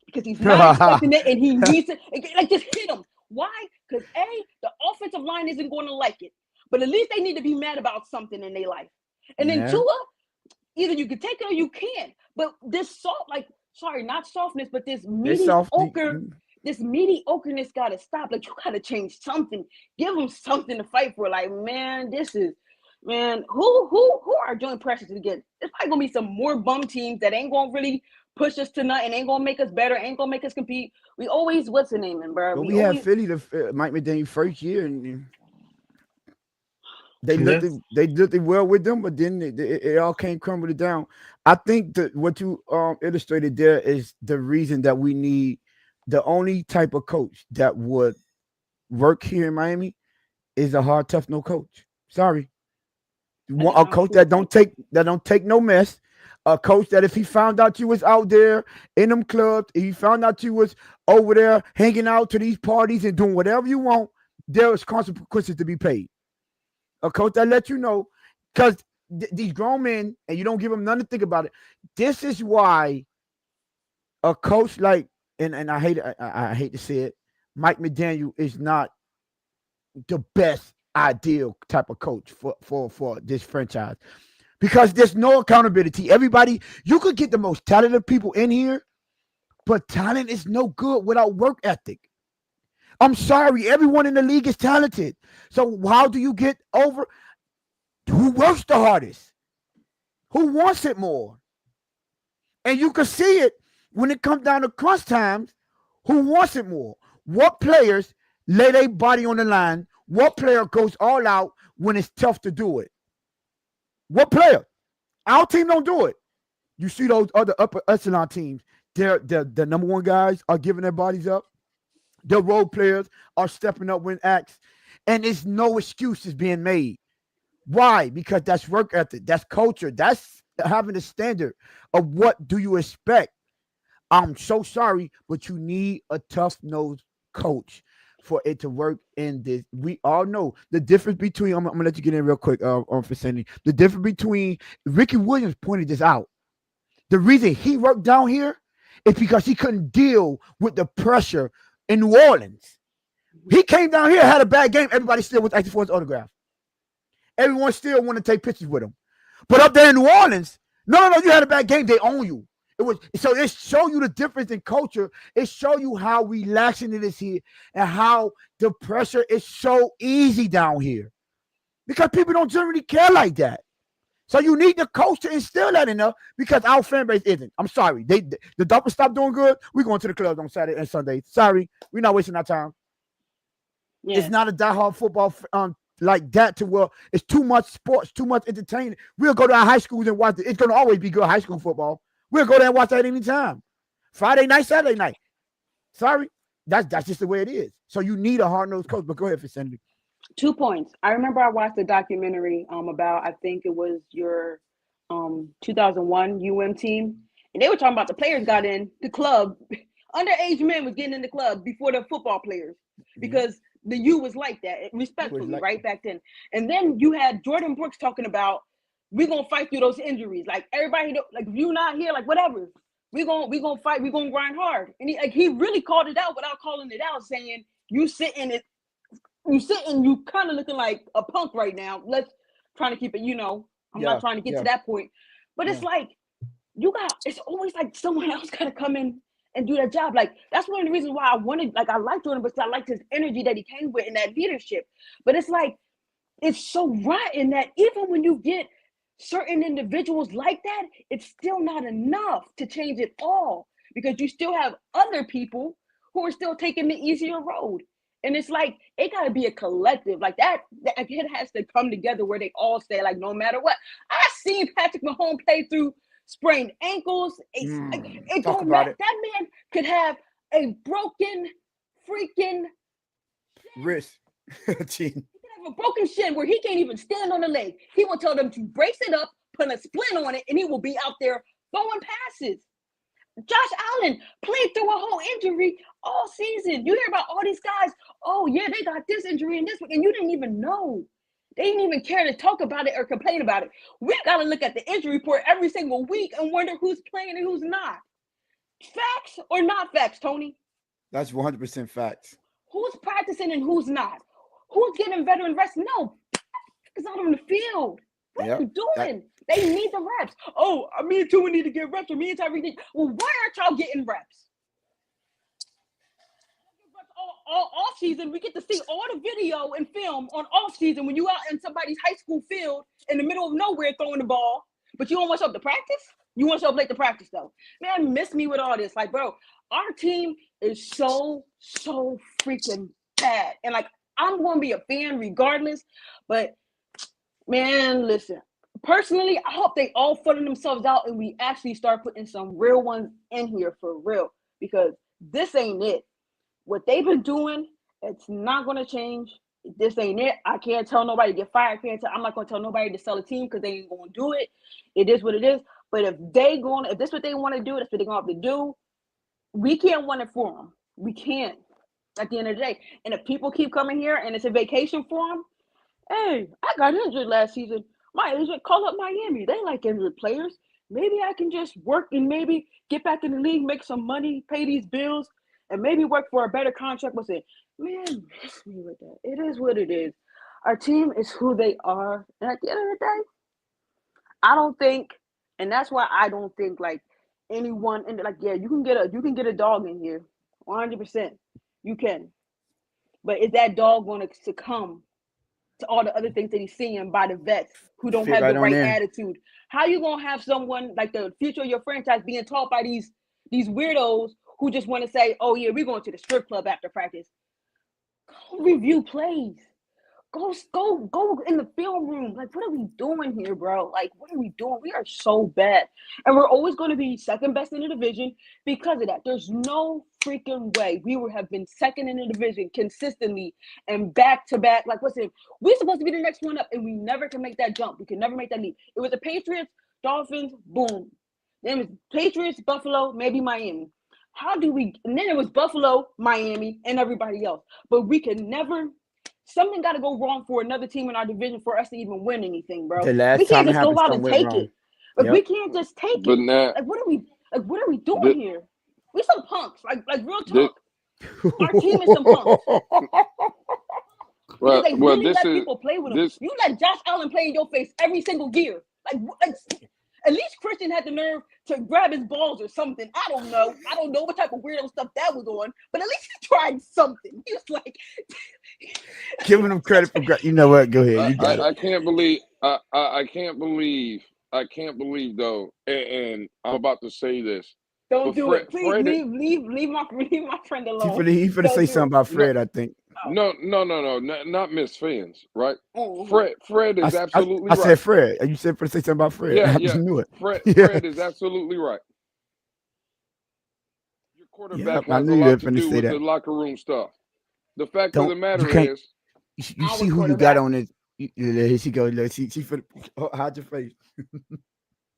Because he's not expecting it and he needs it. Like, just hit him. Why? Because, A, the offensive line isn't going to like it. But at least they need to be mad about something in their life. And then Tua, either you can take it or you can't. But this not softness, but this mediocreness got to stop. Like, you got to change something. Give them something to fight for. Like, man, who are joint pressures against? There's probably going to be some more bum teams that ain't going to really push us to nothing, ain't going to make us better, ain't going to make us compete. We always, what's the name, bro? We had Philly the Mike McDaniel first year, and they looked well with them, but then it all came crumbling down. I think that what you illustrated there is the reason that we need the only type of coach that would work here in Miami is a hard, tough no coach. Sorry, a coach that don't take no mess. A coach that if he found out you was out there in them clubs, if he found out you was over there hanging out to these parties and doing whatever you want, there is consequences to be paid. A coach that lets you know, because these grown men, and you don't give them nothing to think about it. This is why a coach like, and I hate it, I hate to say it, Mike McDaniel is not the best ideal type of coach for this franchise because there's no accountability. Everybody, you could get the most talented people in here, but talent is no good without work ethic. I'm sorry, everyone in the league is talented. So how do you get over? Who works the hardest? Who wants it more? And you can see it when it comes down to crunch times. Who wants it more? What players lay their body on the line? What player goes all out when it's tough to do it? What player? Our team don't do it. You see those other upper echelon teams, the number one guys are giving their bodies up. The role players are stepping up when asked. And there's no excuses being made. Why? Because that's work ethic. That's culture. That's having a standard of what do you expect. I'm so sorry, but you need a tough-nosed coach for it to work in this. We all know the difference between, I'm going to let you get in real quick on Vicinity. The difference between, Ricky Williams pointed this out. The reason he worked down here is because he couldn't deal with the pressure in New Orleans. He came down here, had a bad game. Everybody still was asking for his autograph. Everyone still want to take pictures with him. But up there in New Orleans, no, you had a bad game. They own you. It show you the difference in culture. It show you how relaxing it is here and how the pressure is so easy down here. Because people don't generally care like that. So you need the coach to instill that in there because our fan base isn't. I'm sorry. The Dolphins stopped doing good. We're going to the clubs on Saturday and Sunday. Sorry. We're not wasting our time. Yeah. It's not a diehard football like that to where it's too much sports, too much entertainment. We'll go to our high schools and watch it. It's going to always be good high school football. We'll go there and watch that anytime. Friday night, Saturday night. Sorry. That's just the way it is. So you need a hard-nosed coach. But go ahead, Vicinity. 2 points. I remember I watched a documentary about, I think it was your 2001 team. And they were talking about the players got in the club. Underage men was getting in the club before the football players. Because the U was like that, respectfully, like right back then. And then you had Jordan Brooks talking about, we're going to fight through those injuries. Like, everybody, like, if you're not here, like, whatever. We're gonna fight. We're going to grind hard. And he really called it out without calling it out, saying, you kind of looking like a punk right now. Let's try to keep it, I'm not trying to get to that point. But it's like, it's always like someone else got to come in and do that job. Like, that's one of the reasons why I like Jordan, because I liked his energy that he came with and that leadership. But it's like, it's so rotten that even when you get certain individuals like that, it's still not enough to change it all, because you still have other people who are still taking the easier road. And it's like, it got to be a collective like that. It has to come together where they all stay, like, no matter what. I seen Patrick Mahomes play through sprained ankles. It don't matter. That man could have a broken freaking wrist. He could have a broken shin where he can't even stand on the leg. He will tell them to brace it up, put a splint on it, and he will be out there throwing passes. Josh Allen played through a whole injury all season. You hear about all these guys, oh yeah, they got this injury and this one, and you didn't even know. They didn't even care to talk about it or complain about it. We got to look at the injury report every single week and wonder who's playing and who's not. Facts or not facts, Tony? That's 100% facts. Who's practicing and who's not? Who's getting veteran rest? No, it's out on the field. What are you doing? They need the reps. Oh, me and Tua need to get reps, or me and Tyreek. Well, why aren't y'all getting reps? All off season, we get to see all the video and film on off season when you out in somebody's high school field in the middle of nowhere throwing the ball, but you don't want to show up to practice? You want to show up late to practice, though. Man, miss me with all this. Like, bro, our team is so freaking bad. And, like, I'm going to be a fan regardless, but, man, listen. Personally, I hope they all funnel themselves out and we actually start putting some real ones in here for real, because this ain't it. What they've been doing, it's not going to change. This ain't it. I can't tell nobody to get fired. I'm not going to tell nobody to sell a team because they ain't going to do it. It is what it is. But if this is what they want to do, that's what they're going to have to do. We can't want it for them. We can't at the end of the day. And if people keep coming here and it's a vacation for them, hey, I got injured last season. My agent call up Miami. They like injured players. maybe I can just work and maybe get back in the league, make some money, pay these bills, and maybe work for a better contract. But say, man, miss me with that. It is what it is. Our team is who they are, and at the end of the day, I don't think, and that's why I don't think like anyone in like, yeah, you can get a dog in here, 100%, you can, but is that dog going to succumb to all the other things that he's seeing by the vets who don't Fit have right the on right in. attitude? How you gonna have someone like the future of your franchise being taught by these weirdos who just want to say, "Oh yeah, we're going to the strip club after practice"? Go review plays. Go in the film room. Like, what are we doing here, bro? Like, what are we doing? We are so bad. And we're always going to be second best in the division because of that. There's no freaking way we would have been second in the division consistently and back to back. Like, listen, we're supposed to be the next one up, and we never can make that jump. We can never make that leap. It was the Patriots, Dolphins, boom. Then it was Patriots, Buffalo, maybe Miami. How do we? And then it was Buffalo, Miami, and everybody else. But we can never. Something got to go wrong for another team in our division for us to even win anything, bro. The last We can't time it just go happened, out something and went take wrong. it. Like, Yep. we can't just take But it. now, Like, what are we doing Thi- here? We some punks. Like real thi- talk. Our team is some punks. Because well, they well, really this let is people play with them. this. You let Josh Allen play in your face every single year. Like at least Christian had the nerve to grab his balls or something. I don't know what type of weirdo stuff that was on, but at least he tried something. He was like Giving them credit for you know what? Go ahead, you got it. I can't believe. I can't believe. I can't believe though, and I'm about to say this. don't But do it. Please Fred, leave my friend alone. He finna Don't say do something it. about Fred, I think. no, not Miss Fins, right? Oh, Fred is absolutely I right. said Fred. You said finna say something about Fred. Yeah, I yeah. just knew it. Fred is absolutely right. Your quarterback I has knew a you lot were to finna do say with that. the locker room stuff. The fact of Don't the you matter can't is, you our see who you got quarterback. on it. Here she go. Look, she finna hide your face.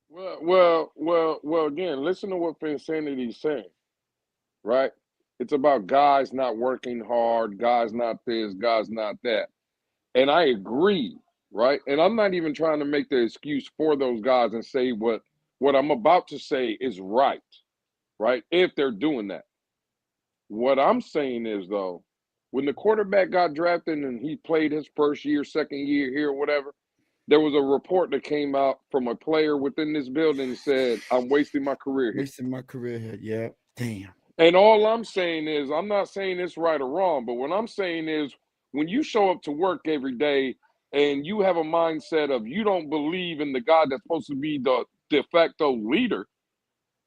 well. Again, listen to what Finsanity is saying, right? It's about guys not working hard, guys not this, guys not that, and I agree, right? And I'm not even trying to make the excuse for those guys and say what I'm about to say is right, right? If they're doing that. What I'm saying is, though, when the quarterback got drafted and he played his first year, second year here, whatever, there was a report that came out from a player within this building that said, I'm wasting my career here. Wasting my career here. Yeah. Damn. And all I'm saying is, I'm not saying it's right or wrong, but what I'm saying is, when you show up to work every day and you have a mindset of you don't believe in the guy that's supposed to be the de facto leader,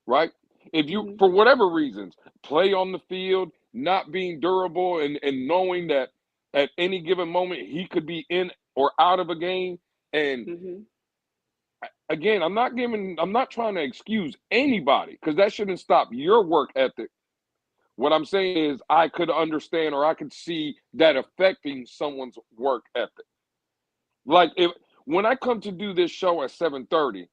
right? If you, for whatever reasons, play on the field, not being durable and knowing that at any given moment he could be in or out of a game. And again, I'm not trying to excuse anybody because that shouldn't stop your work ethic. What I'm saying is I could understand or I could see that affecting someone's work ethic. Like when I come to do this show at 7:30, I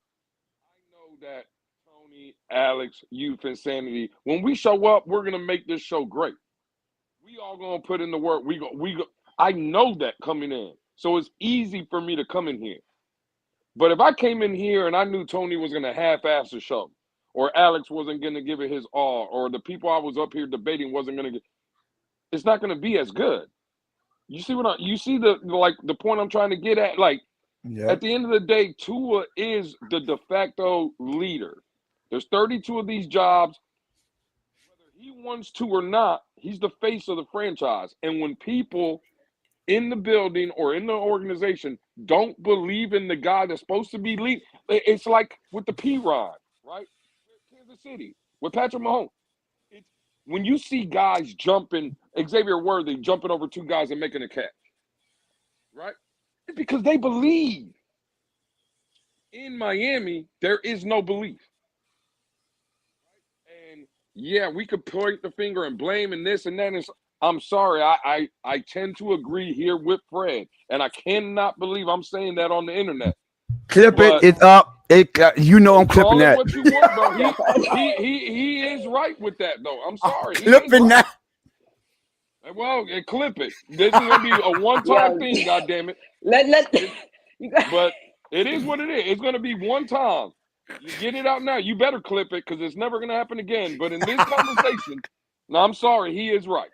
know that Tony, Alex, you, Finsanity, when we show up, we're gonna make this show great. We all gonna put in the work. We go. I know that coming in, so it's easy for me to come in here. But if I came in here and I knew Tony was gonna half-ass the show, or Alex wasn't gonna give it his all, or the people I was up here debating wasn't gonna get, it's not gonna be as good. You see you see the point I'm trying to get at? Like, at the end of the day, Tua is the de facto leader. There's 32 of these jobs. Whether he wants to or not, he's the face of the franchise. And when people in the building or in the organization don't believe in the guy that's supposed to be lead, it's like with the P-Rod, right? Kansas City, with Patrick Mahomes. When you see guys jumping, Xavier Worthy jumping over two guys and making a catch, right? It's because they believe. In Miami, there is no belief. And yeah, we could point the finger and blame and this and that. I'm sorry, I tend to agree here with Fred, and I cannot believe I'm saying that on the internet. Clip it. It's up. You know I'm clipping Call it that. what you want, bro. He is right with that, though. I'm sorry. Clipping that. Well, clip it. This is gonna be a one-time thing. God damn it. Let But it is what it is. It's gonna be one time. You get it out now. You better clip it because it's never going to happen again. But in this conversation, no, I'm sorry. He is right.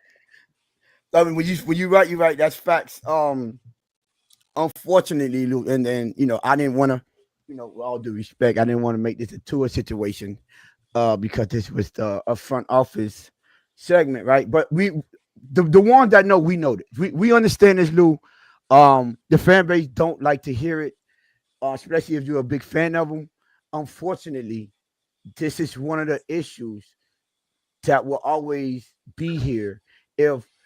I mean, when you right, you're right. That's facts. Unfortunately, Luke, and then I didn't want to, with all due respect, I didn't want to make this a tour situation, because this was a front office segment, right? But the ones that know, we know this. We understand this, Lou. The fan base don't like to hear it, especially if you're a big fan of them. Unfortunately, this is one of the issues that will always be here.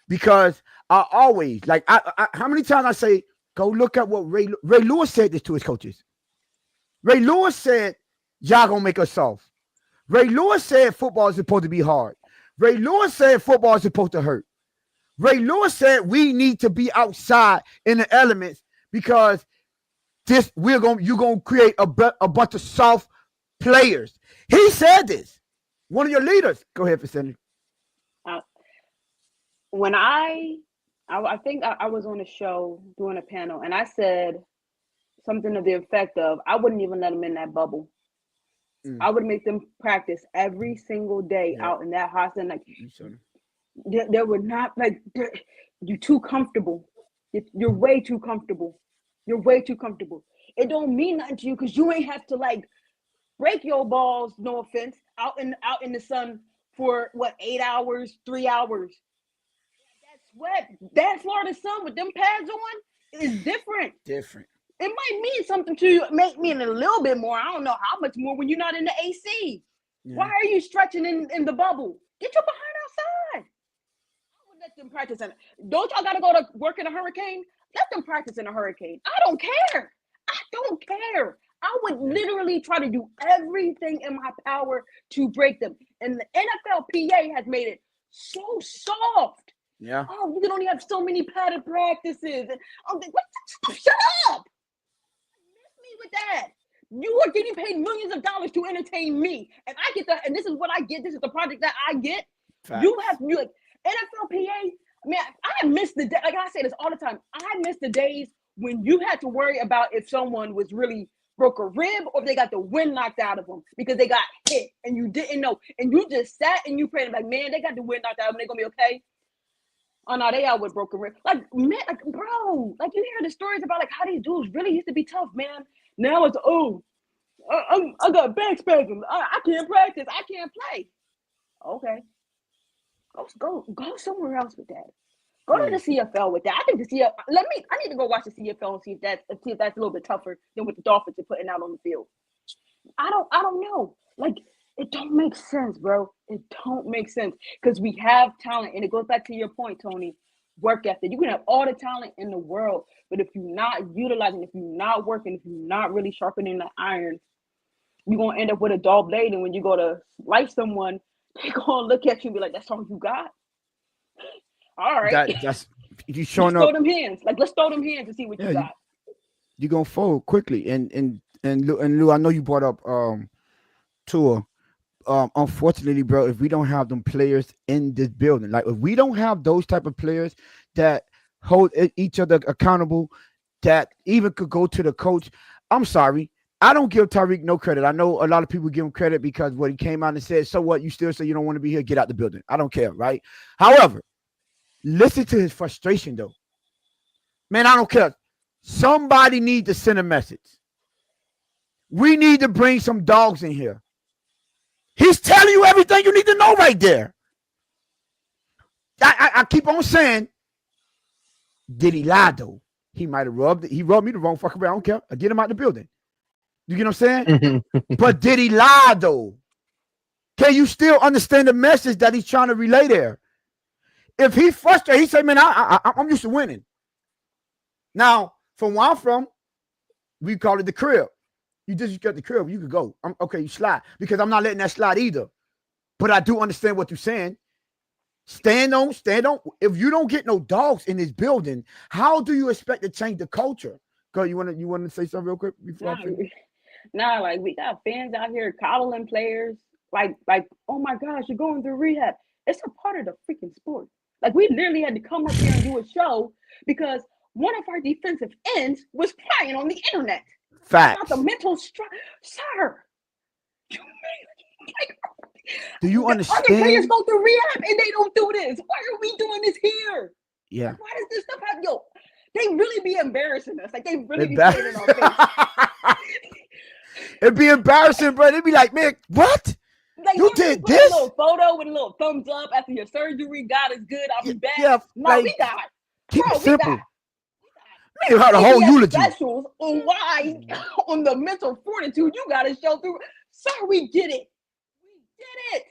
Because I always how many times I say, go look at what Ray Lewis said this to his coaches. Ray Lewis said, y'all gonna make us soft. Ray Lewis said football is supposed to be hard. Ray Lewis said football is supposed to hurt. Ray Lewis said we need to be outside in the elements because you're gonna create a bunch of soft players. He said this. One of your leaders. Go ahead, Vicente. When I think I was on a show doing a panel, and I said something to the effect of, I wouldn't even let them in that bubble. I would make them practice every single day out in that house, and they were not you're too comfortable. You're way too comfortable. You're way too comfortable. It don't mean nothing to you because you ain't have to break your balls, no offense, out in the sun for 8 hours, 3 hours. That sweat, that Florida sun with them pads on is different. It might mean something to you. It may mean a little bit more. I don't know how much more when you're not in the AC. Yeah. Why are you stretching in the bubble? Get your behind outside. I would let them practice. Don't y'all got to go to work in a hurricane? Let them practice in a hurricane. I don't care. I would literally try to do everything in my power to break them. And the NFLPA has made it so soft. Yeah. Oh, you can only have so many padded practices. And shut up. Miss me with that. You are getting paid millions of dollars to entertain me, and I get that. And this is what I get. This is the project that I get. Facts. You NFLPA. Man, I miss the day. Like I say this all the time. I miss the days when you had to worry about if someone was really broke a rib or if they got the wind knocked out of them because they got hit and you didn't know, and you just sat and you prayed man, they got the wind knocked out of them. They're gonna be okay. Oh no, they out with broken rib. Man, bro, you hear the stories about how these dudes really used to be tough, man. Now it's I got back spasms. I can't practice. I can't play. Okay, go somewhere else with that. Go to the CFL with that. I think the CFL. I need to go watch the CFL and see if that's a little bit tougher than what the Dolphins are putting out on the field. I don't know. It don't make sense, bro. It don't make sense because we have talent, and it goes back to your point, Tony. Work ethic. You can have all the talent in the world, but if you're not utilizing, if you're not working, if you're not really sharpening the iron, you're gonna end up with a dull blade. And when you go to slice someone, they're gonna look at you and be like, "That's all you got." All right. That's you showing let's up. Throw them hands. Let's throw them hands and see what you got. You're gonna fold quickly. And Lou, I know you brought up Tua. Unfortunately, bro, if we don't have them players in this building, if we don't have those type of players that hold each other accountable, that even could go to the coach, I'm sorry. I don't give Tyreek no credit. I know a lot of people give him credit because what he came out and said, so what, you still say you don't want to be here, get out the building. I don't care, right? However, listen to his frustration, though. Man, I don't care. Somebody needs to send a message. We need to bring some dogs in here. He's telling you everything you need to know right there. I keep on saying, did he lie, though? He might have rubbed me the wrong fucking way. I don't care. I get him out the building. You get what I'm saying? But did he lie, though? Can you still understand the message that he's trying to relay there? If he's frustrated, he said, man, I'm used to winning. Now, from where I'm from, we call it the crib. You disrespect the crib, you could go. Okay, you slide. Because I'm not letting that slide either. But I do understand what you're saying. Stand on. If you don't get no dogs in this building, how do you expect to change the culture? Girl, you want to say something real quick before I finish? We got fans out here coddling players. Oh my gosh, you're going through rehab. It's a part of the freaking sport. We literally had to come up here and do a show because one of our defensive ends was crying on the internet. Facts. About the mental struggle. Sir, Do you Other players understand? go through rehab and they don't do this. Why are we doing this here? Yeah. Why does this stuff happen? Yo, they really be embarrassing us. Like they really be playing in our face. It'd be embarrassing, bro. They'd be like, man, what? Like You just did put this? a little photo with a little thumbs up after your surgery. God is good. I'll be back. Yeah, No, like, we got. keep Bro, it simple. we got You had a whole PBS eulogy. specials on why on the mental fortitude you got to show through. Sir, we did it. We did it.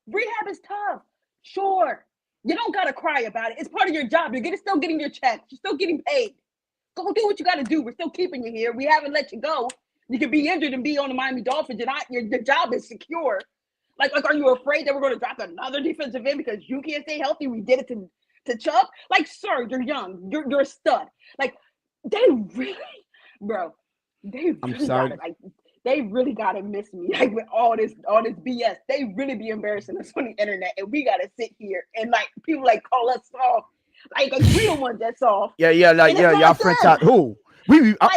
Rehab is tough. Sure. You don't got to cry about it. It's part of your job. Still getting your checks. You're still getting paid. Go do what you got to do. We're still keeping you here. We haven't let you go. You could be injured and be on the Miami Dolphins, and your job is secure. Like, are you afraid that we're going to draft another defensive end because you can't stay healthy? We did it to Chubb. Like, sir, you're young. You're a stud. Like, they really, bro. They I'm really sorry. they really gotta miss me. Like with all this BS, they really be embarrassing us on the internet, and we gotta sit here and like people like call us soft, like we the ones that's soft. Yeah, like, And it's yeah, not y'all French out. Who?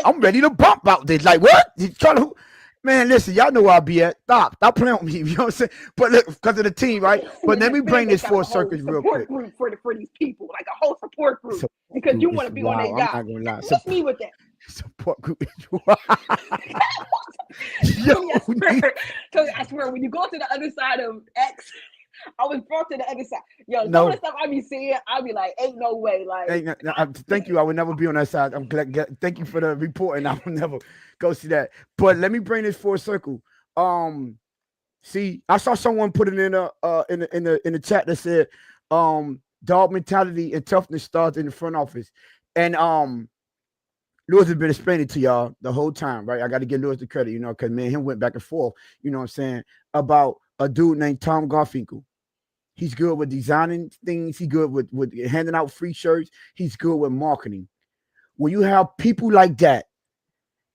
I'm ready to bump out this. Like, what? You trying to, man, listen, y'all know where I'll be at. Stop playing with me. You know what I'm saying? But look, because of the team, right? But let me bring this full circle real quick. Group for these people, like a whole support group, because you want to be on their I'm guy. not gonna lie. Miss me with that. Support group. So I swear, when you go to the other side of X, I was brought to the other side. Yo, some No. of the stuff I be seeing, I be like, ain't no way. Like, Thank you. I would never be on that side. I'm glad. Thank you for the reporting. I will never go see that. But let me bring this full circle. See, I saw someone put it in the chat that said, dog mentality and toughness starts in the front office. And Lewis has been explaining to y'all the whole time, right? I got to give Lewis the credit, you know, because me and him went back and forth, you know what I'm saying, about a dude named Tom Garfinkel. He's good with designing things. He's good with handing out free shirts. He's good with marketing. When you have people like that,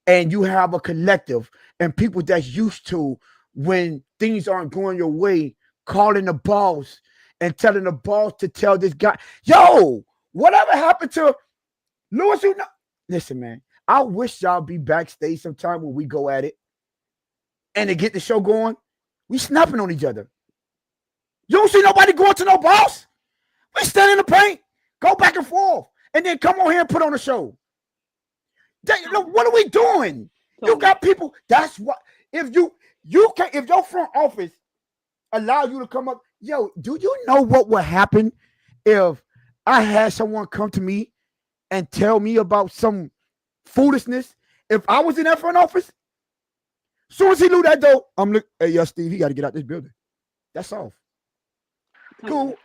and you have a collective and people that's used to when things aren't going your way, calling the boss and telling the boss to tell this guy, yo, whatever happened to Lewis? Listen, man, I wish y'all be backstage sometime when we go at it and to get the show going. We snapping on each other. You don't see nobody going to no boss. We stand in the paint, go back and forth, and then come on here and put on a show. What are we doing? You got people. That's what. If your front office allow you to come up, yo, do you know what would happen if I had someone come to me and tell me about some foolishness? If I was in that front office, as soon as he knew that door, I'm like, hey, yo, Steve, he got to get out this building. That's all. Cool,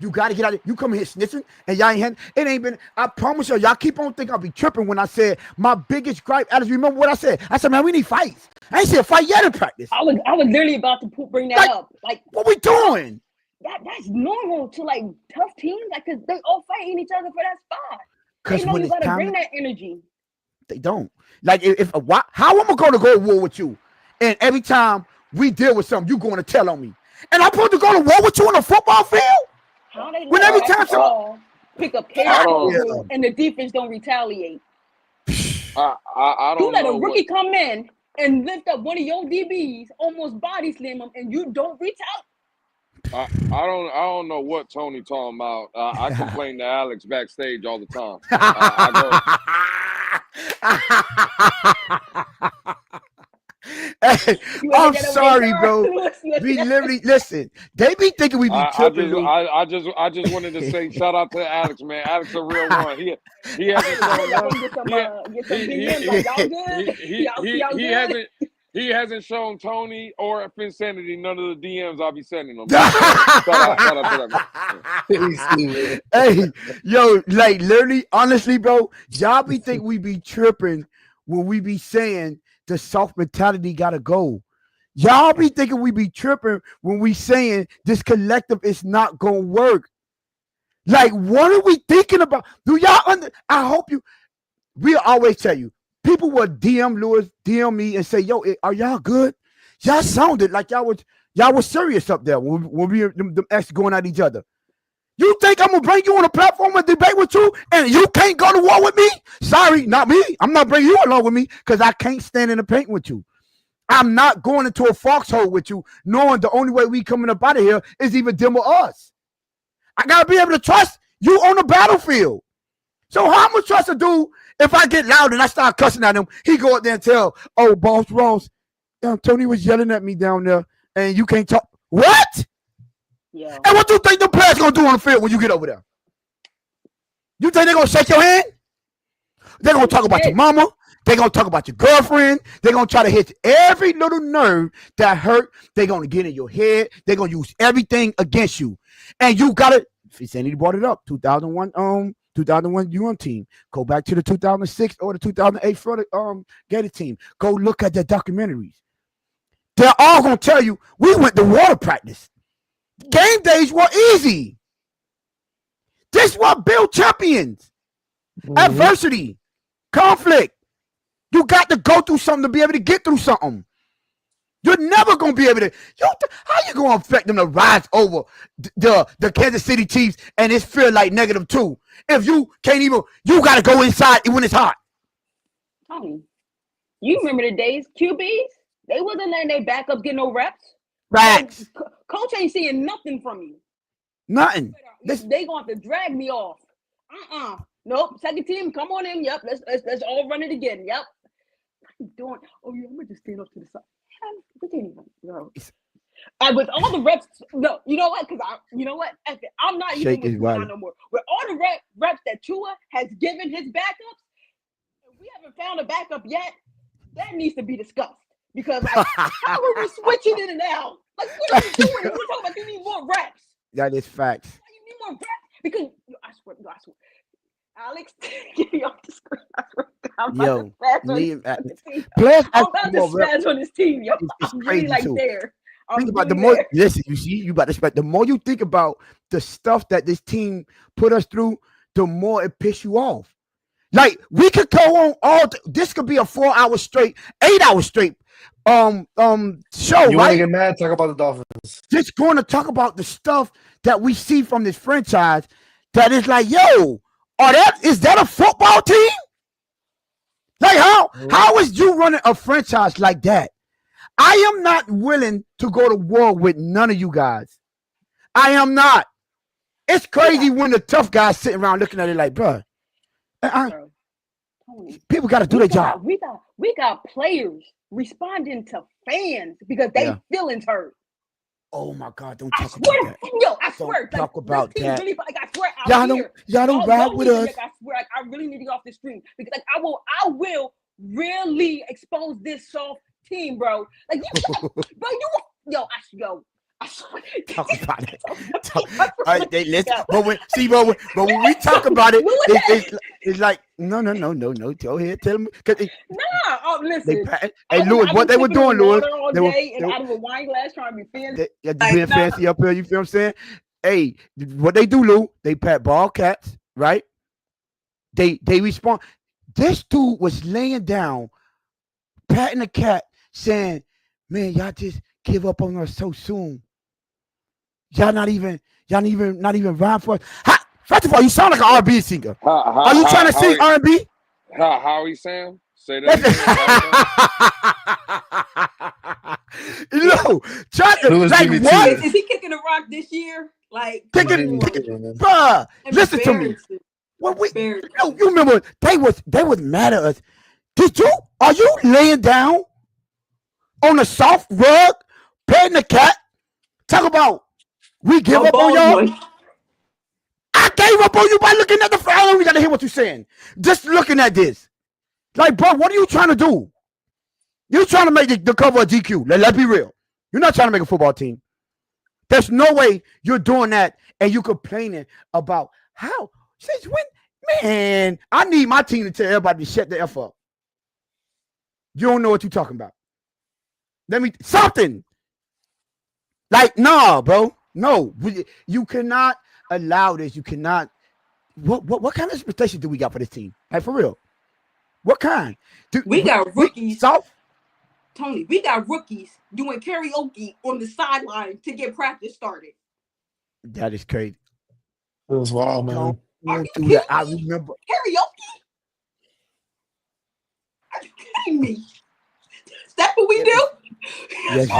you got to get out of. You come here snitching, and y'all ain't it ain't been. I promise y'all keep on thinking I'll be tripping when I said my biggest gripe. Alex, remember what I said? I said, man, we need fights. I ain't see a fight yet in practice. I was literally about to bring that up. Like, what we doing? That's normal to like tough teams, like, cause they all fighting each other for that spot. They know you gotta bring that energy. They don't. Like, how am I going to go to war with you? And every time we deal with something, you going to tell on me. And I'm supposed to go to war with you on a football field? How they when every time someone pick up chaos and the defense don't retaliate. I don't know. You let a rookie come in and lift up one of your DBs, almost body slam him, and you don't retaliate. I don't know what Tony talking about. I complain to Alex backstage all the time. Hey, I'm sorry, bro. We literally listen. They be thinking we be tripping. I just wanted to say shout out to Alex, man. Alex a real one. He hasn't shown Tony or Finsanity none of the DMs I'll be sending him. Shout out to that. Hey, yo, like literally, honestly, bro, y'all be think we be tripping when we be saying the soft mentality gotta go. Y'all be thinking we be tripping when we saying this collective is not gonna work. Like, what are we thinking about? Do y'all I hope you. We'll always tell you. People will DM Lewis, DM me, and say, "Yo, are y'all good?" Y'all sounded like y'all was serious up there when we them actually going at each other. You think I'm gonna bring you on a platform and debate with you, and you can't go to war with me? Sorry, not me. I'm not bringing you along with me because I can't stand in the paint with you. I'm not going into a foxhole with you, knowing the only way we coming up out of here is either them or us. I gotta be able to trust you on the battlefield. So how much trust a dude if I get loud and I start cussing at him, he go up there and tell, oh, Boss Ross, Tony was yelling at me down there and you can't talk. What? Yeah. And what do you think the players gonna do on the field when you get over there? You think they're gonna shake your hand? They're gonna talk about your mama. They're gonna talk about your girlfriend. They're gonna try to hit every little nerve that hurt. They're gonna get in your head. They're gonna use everything against you. And you gotta, Sandy brought it up, 2001 UN team. Go back to the 2006 or the 2008 Florida Gator team. Go look at their documentaries. They're all gonna tell you we went to water practice. Game days were easy. This is what build champions. Adversity, conflict. You got to go through something to be able to get through something. You're never going to be able to. How you going to expect them to rise over the Kansas City Chiefs and it feel like -2? If you can't even, you got to go inside when it's hot. Tony, you remember the days, QBs? They wasn't letting their backup get no reps. Facts. Coach ain't seeing nothing from you. Nothing. They going to have to drag me off. Nope. Second team, come on in. Yep. Let's all run it again. Yep. What are you doing? Oh yeah, I'm gonna just stand up to the side. We can't even go. With all the reps, no, you know what? Because I'm not even with Tua no more. With all the reps that Tua has given his backups, and we haven't found a backup yet. That needs to be discussed. Because like, how are we switching in and out? Like, what are you doing? We're talking about you need more reps. That is facts. You need more reps because I swear. Alex, get me off the screen. I swear. I'm Yo, players I'm about to spaz on this team. Yo, I'm really like too. there. Think about the more. Listen, you see, you about to spend. The more you think about the stuff that this team put us through, the more it piss you off. Like we could go on this could be a 4 hour straight, 8 hour straight show. You want to get mad? Talk about the Dolphins. Just going to talk about the stuff that we see from this franchise. That is like, yo, is that a football team? Like how is you running a franchise like that? I am not willing to go to war with none of you guys. I am not. It's crazy when the tough guys sitting around looking at it like, bro, people got to do their job. We got players responding to fans because they feelings hurt. Oh my God! Don't talk about that. Yo, I swear. Don't talk about that. Really, I swear. Y'all don't ride with us. I swear, I really need to get off the stream because I will really expose this soft team, bro. Like I swear. Talk about it. All right, listen. But when we talk about it, it's like no. Go ahead, tell them. Listen. Hey, Louis, what they were doing, Louis? They were out of a wine glass trying to be fancy. Being fancy up here. You feel what I'm saying? Hey, what they do, Lou? They pat ball cats, right? They respond. This dude was laying down, patting the cat, saying, "Man, y'all just give up on us so soon. Y'all not even rhyme for us." First of all, you sound like an R&B singer. Are you trying to sing R&B? How he sound? Say that. No, like what? Is he kicking the rock this year? Like kicking, bruh. Listen to me. You remember they was mad at us. Are you laying down on a soft rug, petting the cat? Talk about we give up on y'all. Boy. I gave up on you by looking at the file. We gotta hear what you're saying. Just looking at this. Like, bro, what are you trying to do? You're trying to make the cover of GQ. Let's be real. You're not trying to make a football team. There's no way you're doing that and you complaining about how. Since when? Man, I need my team to tell everybody to shut the F up. You don't know what you're talking about. Something. Like, nah, bro. No. You cannot allow this. You cannot. What kind of expectation do we got for this team? Like, for real. What kind? We got rookies. Tony, we got rookies doing karaoke on the sideline to get practice started. That is crazy. It was wild, man. Don't do that. I remember. Karaoke? Are you kidding me? Is that what we do? Yes.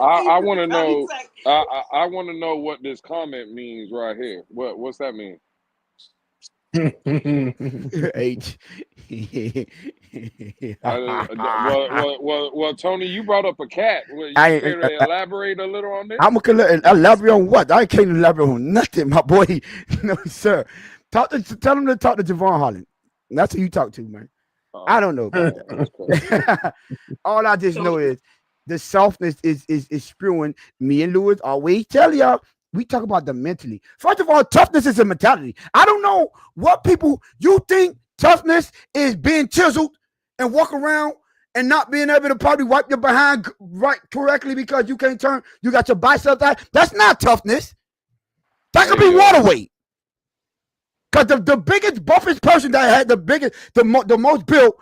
I want to know. I want to know what this comment means right here. What's that mean? H. Well, Tony, you brought up a cat. You care to elaborate a little on this? I'm gonna elaborate on what? I can't elaborate on nothing, my boy. No, sir. Tell him to talk to Javon Holland. That's who you talk to, man. I don't know about that. All I just know is the softness is spewing. Me and Lewis always tell y'all, we talk about the mentally. First of all, toughness is a mentality. I don't know what people you think toughness is being chiseled and walk around and not being able to probably wipe your behind right correctly because you can't turn, you got your biceps out. That's not toughness. That could be water weight. Because the biggest, buffest person that had the most built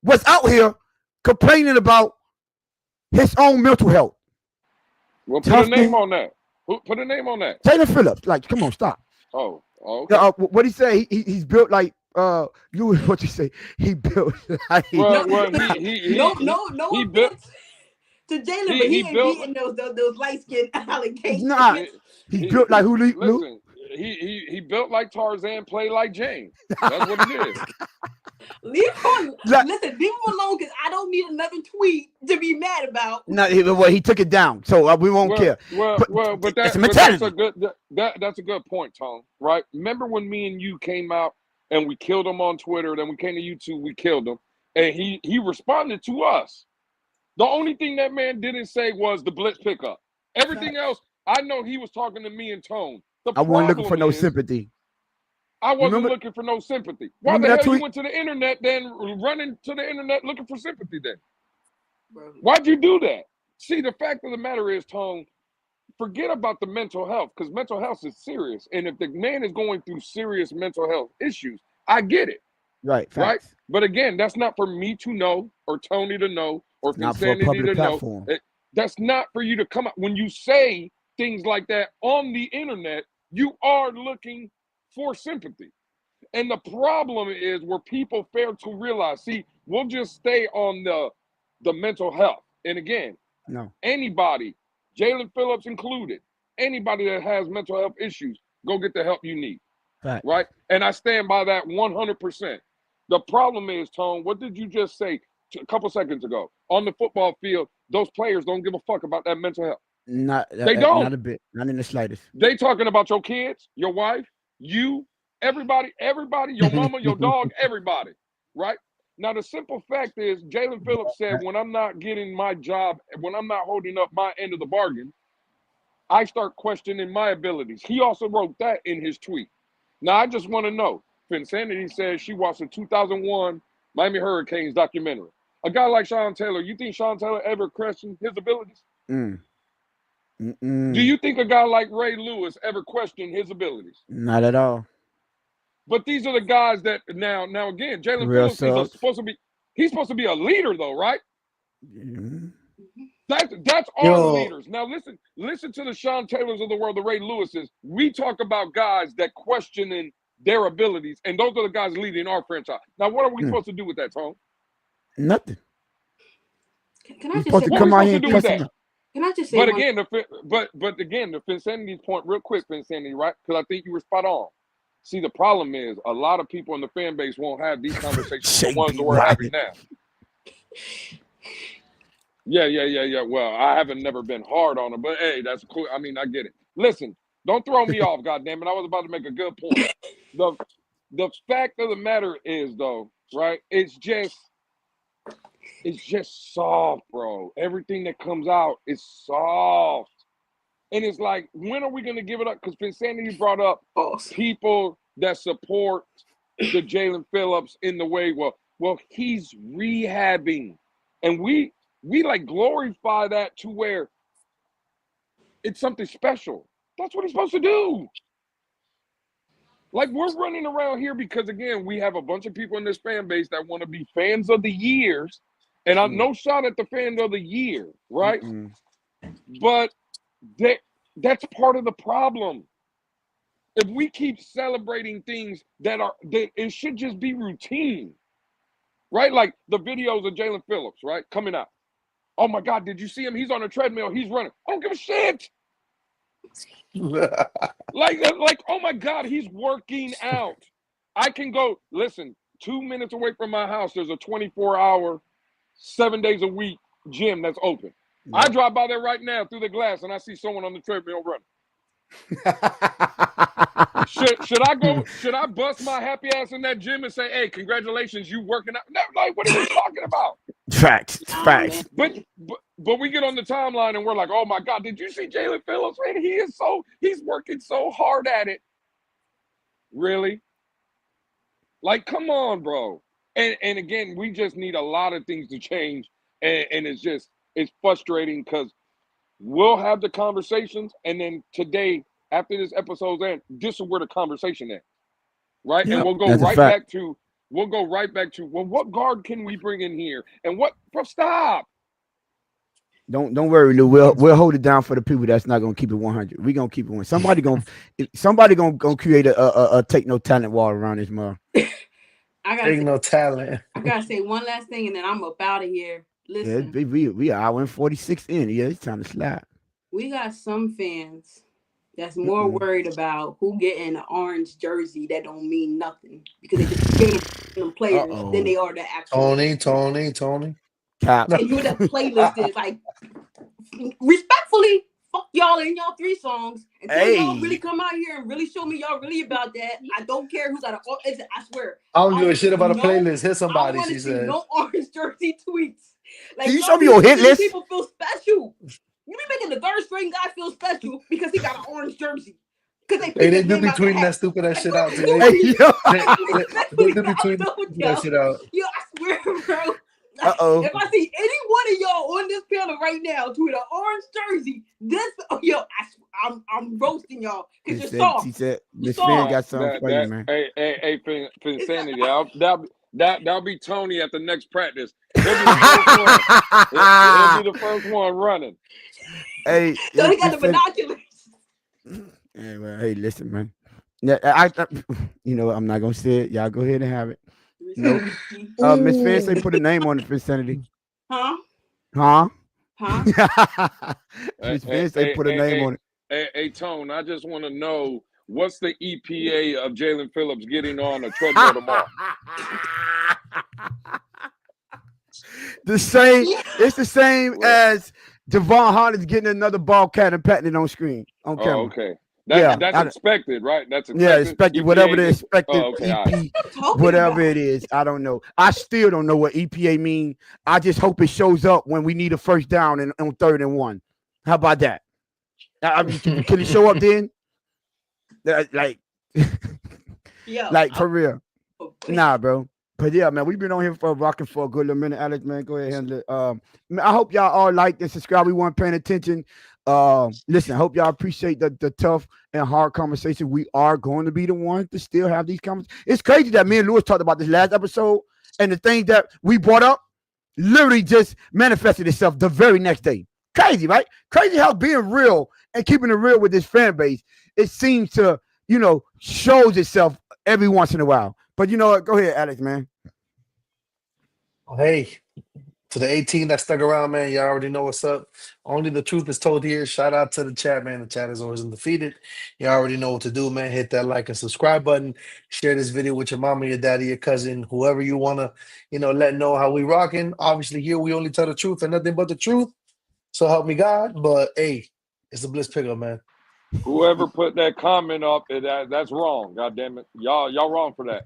was out here complaining about his own mental health. Well, put a name on that. Put a name on that. Jalen Phillips. Like, come on, stop. Oh, okay. What he say? He's built like Louis. What you say? He built like he built to Jalen, but he ain't beating those light skinned allegations. Nah, he's built like who? Listen, he built like Tarzan, play like James. That's what it is. Leave him listen, leave him alone because I don't need another tweet to be mad about. No, he took it down, so we won't care. But that's a good point, Tom. Right? Remember when me and you came out and we killed him on Twitter, then we came to YouTube, we killed him, and he responded to us. The only thing that man didn't say was the blitz pickup. Everything else, I know he was talking to me and Tone. I wasn't looking for no sympathy. I wasn't looking for no sympathy. Why the hell you went to the internet then, running to the internet looking for sympathy then? Why'd you do that? See, the fact of the matter is, Tone, forget about the mental health, because mental health is serious. And if the man is going through serious mental health issues, I get it. Right. Right? But again, that's not for me to know, or Tony to know, or Insanity to know. That's not for you to come out. When you say things like that on the internet, you are looking for sympathy. And the problem is where people fail to realize, see, we'll just stay on the mental health. And again, anybody, Jalen Phillips included, anybody that has mental health issues, go get the help you need. Right? And I stand by that 100%. The problem is, Tone, what did you just say a couple seconds ago? On the football field, those players don't give a fuck about that mental health. They don't. Not a bit. Not in the slightest. They talking about your kids, your wife, you, everybody, your mama, your dog, everybody, right? Now, the simple fact is, Jalen Phillips said, when I'm not getting my job, when I'm not holding up my end of the bargain, I start questioning my abilities. He also wrote that in his tweet. Now, I just want to know, Finsanity says she watched the 2001 Miami Hurricanes documentary. A guy like Sean Taylor, you think Sean Taylor ever questioned his abilities? Do you think a guy like Ray Lewis ever questioned his abilities? Not at all. But these are the guys that now again, Jalen Phillips is supposed to be a leader though, right? That's all the leaders. Now listen to the Sean Taylors of the world, the Ray Lewises. We talk about guys that questioning their abilities, and those are the guys leading our franchise. Now, what are we supposed to do with that, Tom? Nothing. Can I just say come out here and cuss him? Can I just say? But again, the Finsanity's point, real quick, Finsanity, right? Because I think you were spot on. See, the problem is a lot of people in the fan base won't have these conversations. The ones that we're having now. Yeah. Well, I haven't never been hard on them, but hey, that's cool. I mean, I get it. Listen, don't throw me off, goddammit. I was about to make a good point. The fact of the matter is, though, right? It's just soft, bro. Everything that comes out is soft. And it's like, when are we going to give it up? Because Finsanity brought up people that support the Jalen Phillips in the way, well, he's rehabbing. And we like glorify that to where it's something special. That's what he's supposed to do. Like, we're running around here because, again, we have a bunch of people in this fan base that want to be fans of the years. And I'm no shot at the fan of the year, right? But that's part of the problem. If we keep celebrating things that it should just be routine, right? Like the videos of Jalen Phillips, right, coming out. Oh my God, did you see him? He's on a treadmill. He's running. I don't give a shit. Like, oh my God, he's working out. I can go, listen, 2 minutes away from my house, there's a 24-hour, 7 days a week gym that's open. I drive by there right now through the glass and I see someone on the treadmill running. Should I go? Should I bust my happy ass in that gym and say, "Hey, congratulations, you working out"? No, like, what are we talking about? Facts. But we get on the timeline and we're like, "Oh my God, did you see Jaelan Phillips? Man, he's working so hard at it." Really? Like, come on, bro. And again, we just need a lot of things to change, and it's frustrating because we'll have the conversations, and then today, after this episode's end, this is where the conversation ends, right? Yep, and we'll go right back to, well, what guard can we bring in here? And what, bro, stop. Don't worry, Lou. We'll hold it down for the people that's not gonna keep it 100. We gonna keep it 100. Somebody gonna create a take no talent wall around this mother. Take no talent. I gotta say one last thing, and then I'm up out of here. Listen, yeah, we are hour and 46 in. Yeah, it's time to slide. We got some fans that's more worried about who getting an orange jersey that don't mean nothing because they just gave them players than they are the actual. Tony. Cap. And who that playlist is like, respectfully, fuck y'all and y'all 3 songs. Until y'all really come out here and really show me y'all really about that. I don't care who got an. I swear. I don't give a shit about a playlist. Hit somebody. She said. No orange jersey tweets. Like, can you show me your hit list? People feel special. You be making the 3rd string guy feel special because he got an orange jersey. Because they do be tweeting that stupid ass shit out. They do be tweeting that shit out. Yo, I swear, bro. If I see any one of y'all on this panel right now tweet an orange jersey, I'm roasting y'all because you're soft. He said, "This man got something for you, man." Hey, Finsanity, that'll be Tony at the next practice. He'll be the first one running. Hey, so he got the binoculars. Hey, well, hey, listen, man. I you know, I'm not gonna say it. Y'all go ahead and have it. Nope. Miss Fancy put a name on it, Finsanity. Huh? Miss Fancy put a name on it. Hey, Tone, I just want to know what's the EPA of Jaelan Phillips getting on a treadmill tomorrow? It's the same as Javon Hollis getting another ball cat and patting it on screen on camera. Oh, okay. That's expected, right? That's expected. Yeah, expected. Whatever the expected okay, EP, whatever it is, I don't know. I still don't know what EPA mean. I just hope it shows up when we need a first down and on 3rd and 1. How about that? I mean, can it show up then? Like for real? Nah, bro. But yeah, man, we've been on here rocking for a good little minute. Alex, man, go ahead and handle it. I hope y'all all liked and subscribe. We weren't paying attention. Listen, I hope y'all appreciate the tough and hard conversation. We are going to be the ones to still have these conversations. It's crazy that me and Lewis talked about this last episode, and the thing that we brought up literally just manifested itself the very next day. Crazy, right? Crazy how being real and keeping it real with this fan base, it seems to, shows itself every once in a while. But you know what? Go ahead, Alex, man. Hey, to the 18 that stuck around, man, y'all already know what's up. Only the truth is told here. Shout out to the chat, man. The chat is always undefeated. You already know what to do, man. Hit that like and subscribe button. Share this video with your mama, your daddy, your cousin, whoever you want to, let know how we rocking. Obviously, here we only tell the truth and nothing but the truth. So help me God. But, hey, it's the Bliss Pickup, man. Whoever put that comment up, that's wrong. God damn it. Y'all wrong for that.